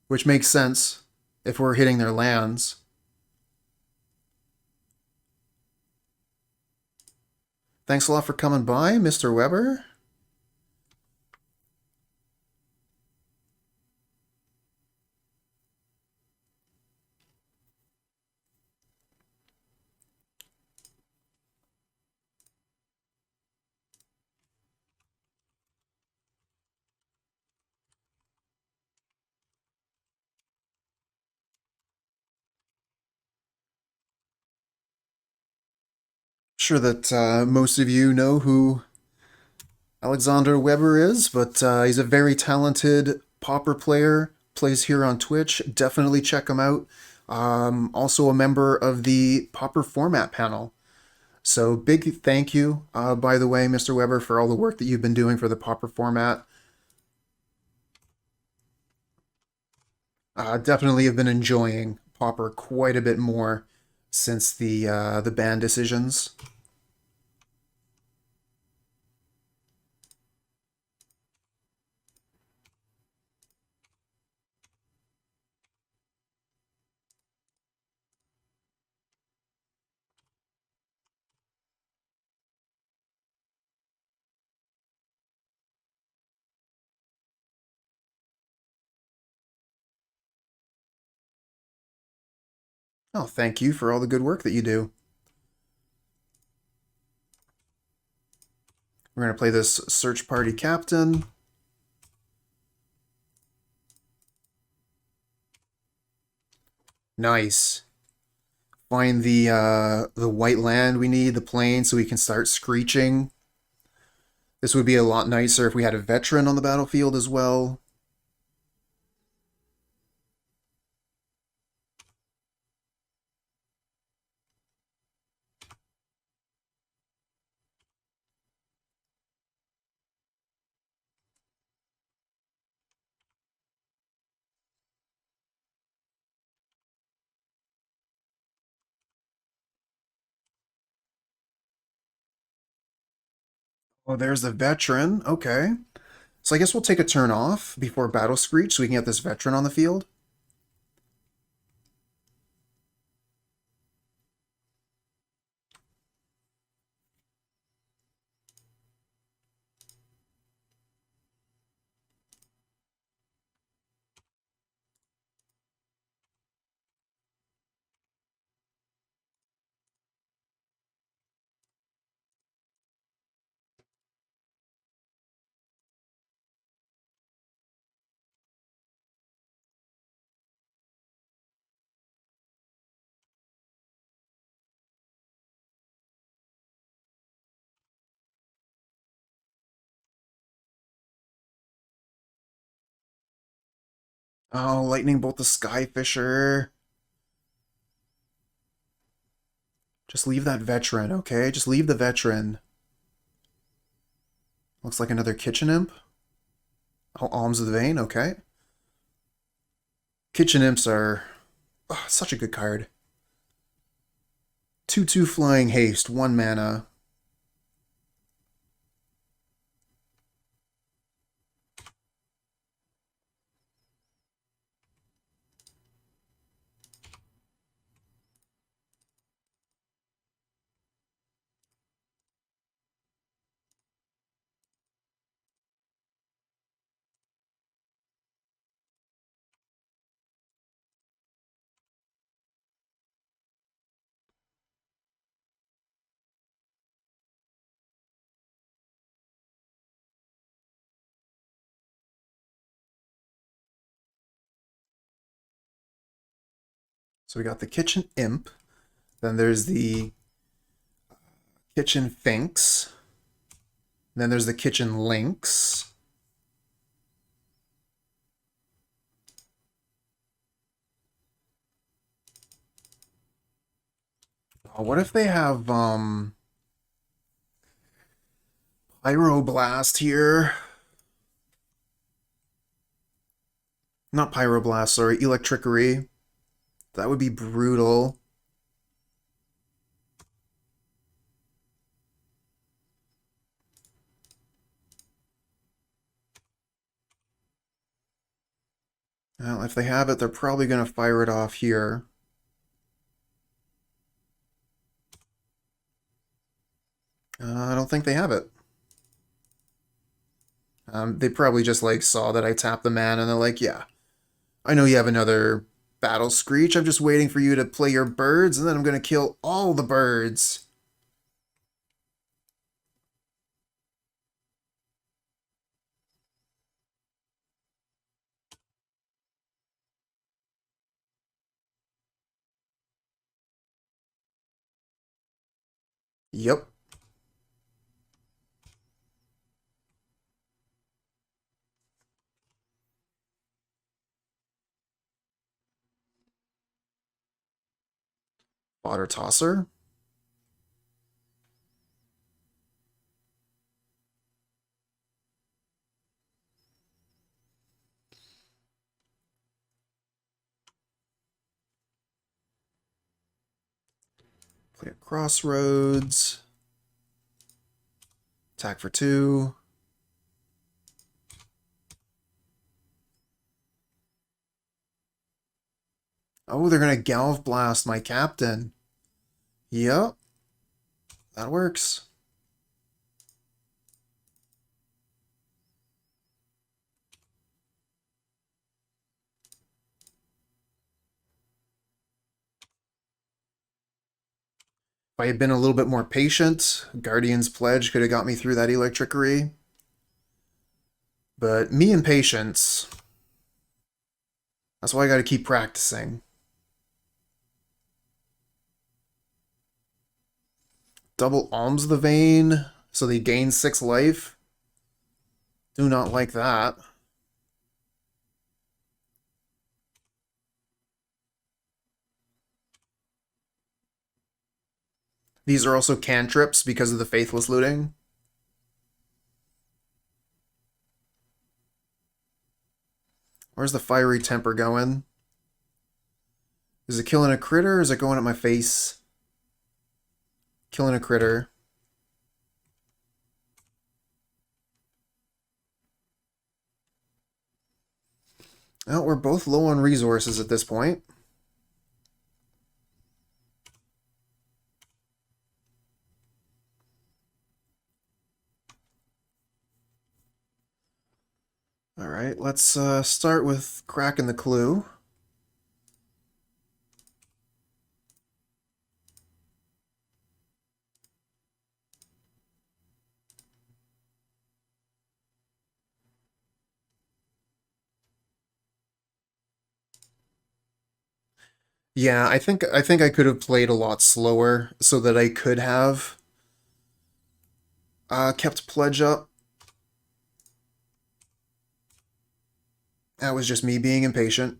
Which makes sense if we're hitting their lands. Thanks a lot for coming by, Mr. Weber. Sure that most of you know who Alexander Weber is, but he's a very talented Pauper player, plays here on Twitch. Definitely check him out. Also a member of the Pauper format panel. So big thank you, by the way, Mr. Weber, for all the work that you've been doing for the Pauper format. Definitely have been enjoying Pauper quite a bit more since the ban decisions. Oh, thank you for all the good work that you do. We're going to play this Search Party Captain. Nice. Find the white land we need, the plain, so we can start screeching. This would be a lot nicer if we had a veteran on the battlefield as well. Oh, there's the veteran. Okay. So I guess we'll take a turn off before Battle Screech so we can get this veteran on the field. Oh, Lightning Bolt the Skyfisher. Just leave that veteran, okay? Just leave the veteran. Looks like another Kitchen Imp. Oh, Alms of the Vein, okay. Kitchen Imps are such a good card. 2/2 Flying Haste, 1 mana. So we got the Kitchen Imp. Then there's the Kitchen Finks. Then there's the Kitchen Lynx. Oh, what if they have Pyroblast here? Not Pyroblast, sorry, Electrickery. That would be brutal. Well, if they have it, they're probably going to fire it off here. I don't think they have it. They probably just like saw that I tapped the man and they're like, yeah, I know you have another Battle Screech. I'm just waiting for you to play your birds and then I'm going to kill all the birds. Yep. Water Tosser. Play a Crossroads. Attack for 2. Oh, they're going to Galv Blast my captain. Yep. That works. If I had been a little bit more patient, Guardian's Pledge could have got me through that Electrickery. But me and patience. That's why I got to keep practicing. Double Alms the Vein, so they gain 6 life. Do not like that. These are also cantrips because of the Faithless Looting. Where's the Fiery Temper going? Is it killing a critter or is it going at my face? Killing a critter. Well, we're both low on resources at this point. Alright, let's start with cracking the clue. Yeah, I think I could have played a lot slower so that I could have kept Pledge up. That was just me being impatient.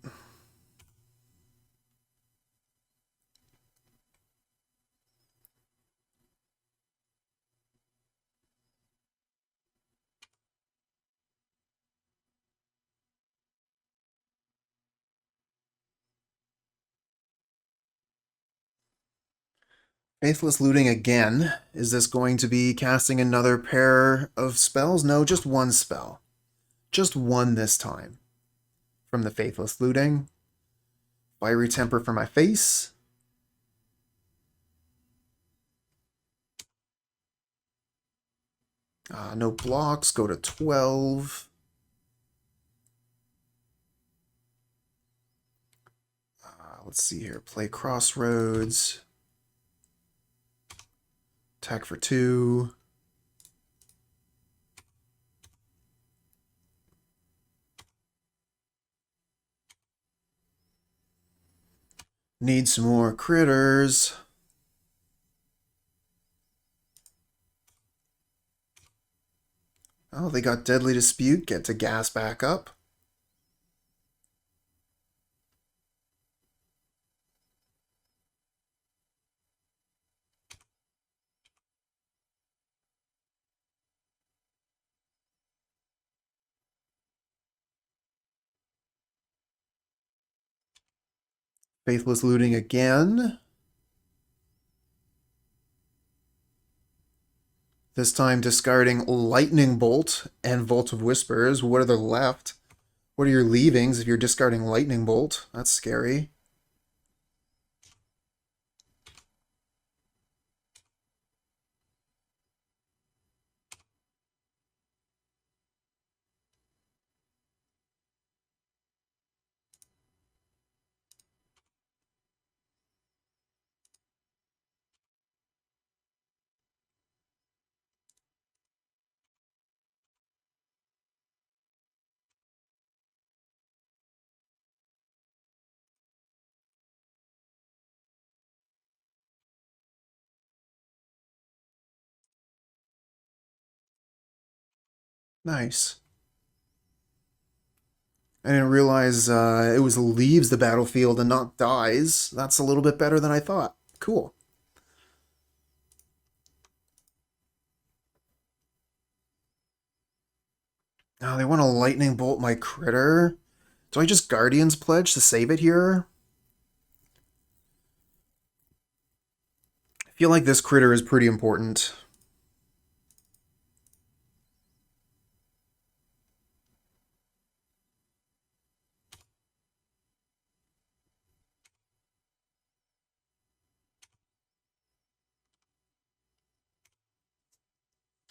Faithless Looting again. Is this going to be casting another pair of spells? No, just one spell. Just one this time. From the Faithless Looting. Fiery Temper for my face. No blocks, go to 12. Let's see here. Play Crossroads. Attack for 2. Need some more critters. Oh, they got Deadly Dispute. Get to gas back up. Faithless Looting again. This time discarding Lightning Bolt and Vault of Whispers. What are there left? What are your leavings if you're discarding Lightning Bolt? That's scary. Nice. I didn't realize it was leaves the battlefield and not dies. That's a little bit better than I thought. Cool. Oh, they want to Lightning Bolt my critter. Do I just Guardian's Pledge to save it here? I feel like this critter is pretty important.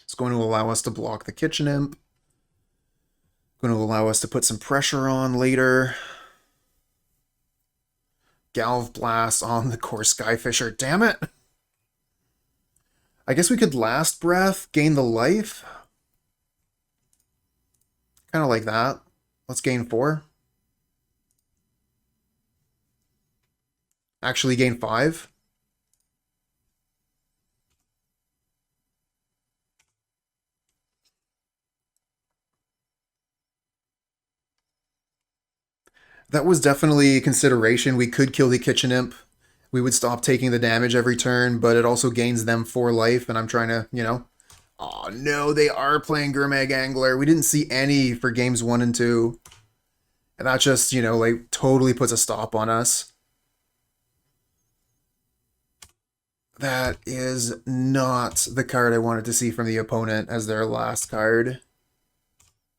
It's going to allow us to block the Kitchen Imp. Going to allow us to put some pressure on later. Galv Blast on the Kor Skyfisher. Damn it! I guess we could Last Breath, gain the life. Kind of like that. Let's gain 4. Actually gain 5. That was definitely a consideration. We could kill the Kitchen Imp. We would stop taking the damage every turn, but it also gains them 4 life, and I'm trying to, you know... Oh no, they are playing Gurmag Angler. We didn't see any for games 1 and 2. And that just, you know, like, totally puts a stop on us. That is not the card I wanted to see from the opponent as their last card.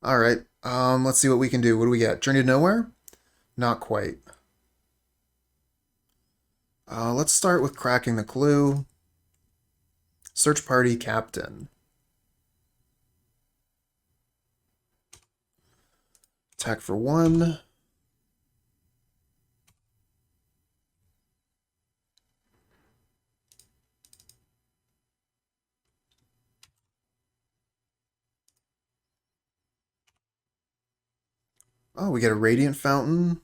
Alright, let's see what we can do. What do we get? Journey to Nowhere? Not quite. Let's start with cracking the clue. Search Party Captain. Attack for 1. Oh, we get a Radiant Fountain.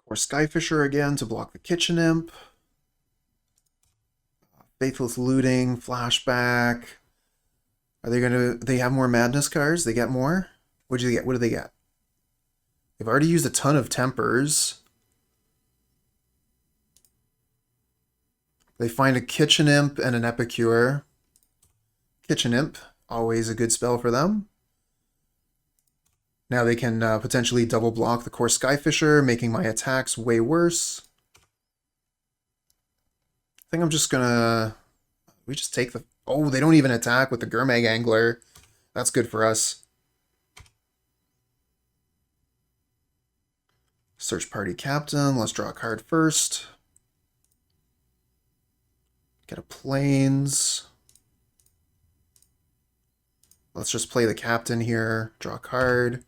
Kor Skyfisher again to block the Kitchen Imp. Faithless Looting, Flashback. Are they gonna... They have more Madness cards? They get more? What did you get? What do they get? They've already used a ton of Tempers. They find a Kitchen Imp and an Epicure. Kitchen Imp, always a good spell for them. Now they can potentially double block the Kor Skyfisher, making my attacks way worse. I think I'm just gonna... We just take the... Oh, they don't even attack with the Gurmag Angler. That's good for us. Search Party Captain. Let's draw a card first. Get a Plains. Let's just play the Captain here. Draw a card.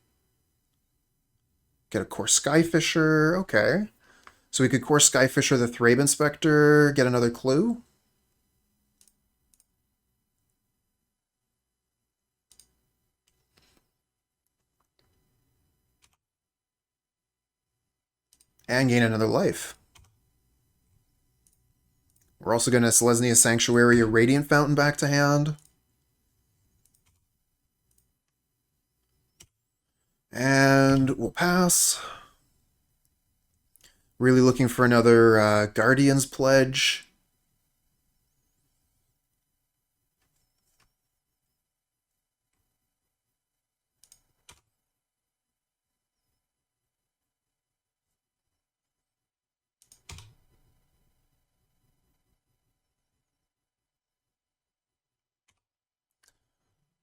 Get a Kor Skyfisher. Okay. So we could Kor Skyfisher the Thraben Inspector, get another clue. And gain another life. We're also going to Selesnya Sanctuary a Radiant Fountain back to hand. And we'll pass. Really looking for another Guardian's Pledge.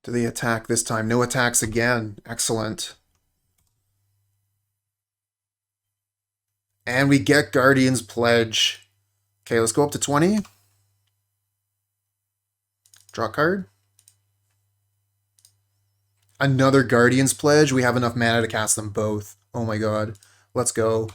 Do they attack this time? No attacks again. Excellent. And we get Guardian's Pledge. Okay, let's go up to 20. Draw a card. Another Guardian's Pledge. We have enough mana to cast them both. Oh my god. Let's go.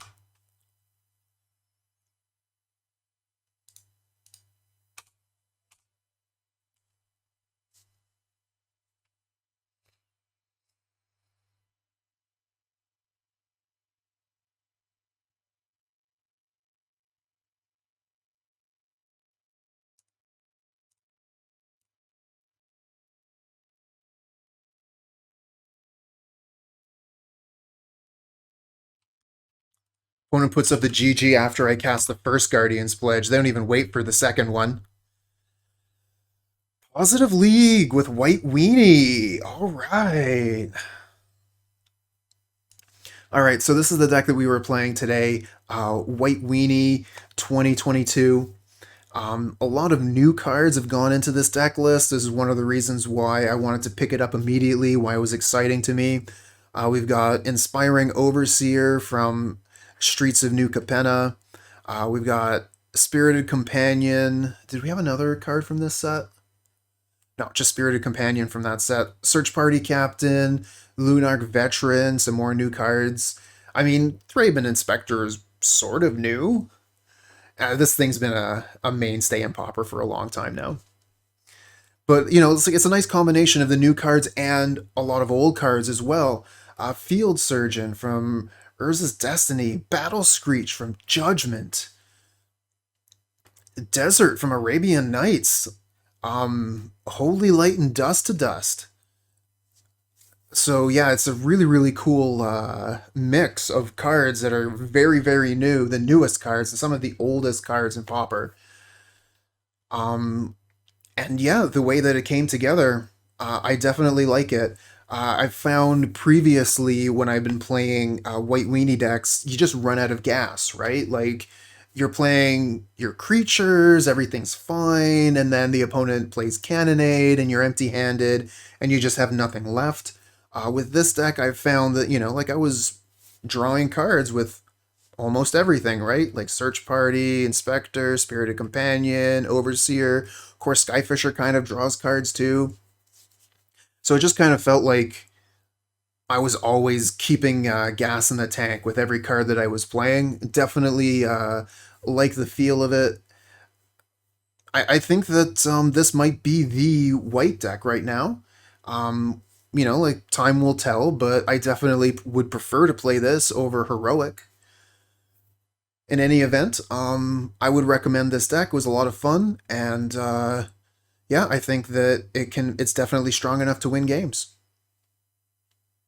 Opponent puts up the GG after I cast the first Guardian's Pledge. They don't even wait for the second one. Positive League with White Weenie. All right. All right, so this is the deck that we were playing today. White Weenie 2022. A lot of new cards have gone into this deck list. This is one of the reasons why I wanted to pick it up immediately, why it was exciting to me. We've got Inspiring Overseer from Streets of New Capenna. We've got Spirited Companion. Did we have another card from this set? No, just Spirited Companion from that set. Search Party Captain, Lunarch Veteran, some more new cards. I mean, Thraben Inspector is sort of new. This thing's been a mainstay in Pauper for a long time now. But, you know, it's a nice combination of the new cards and a lot of old cards as well. Field Surgeon from Urza's Destiny, Battle Screech from Judgment, Desert from Arabian Nights, Holy Light and Dust to Dust. So yeah, it's a really, really cool mix of cards that are very, very new, the newest cards, and some of the oldest cards in Pauper. And yeah, the way that it came together, I definitely like it. I've found previously when I've been playing White Weenie decks, you just run out of gas, right? Like, you're playing your creatures, everything's fine, and then the opponent plays Cannonade, and you're empty-handed, and you just have nothing left. With this deck, I've found that, you know, like I was drawing cards with almost everything, right? Like Search Party, Inspector, Spirited Companion, Overseer, Kor Skyfisher kind of draws cards too. So it just kind of felt like I was always keeping gas in the tank with every card that I was playing. Definitely like the feel of it. I think that this might be the white deck right now. You know, like time will tell, but I definitely would prefer to play this over Heroic. In any event, I would recommend this deck. It was a lot of fun, and yeah, I think that it's definitely strong enough to win games.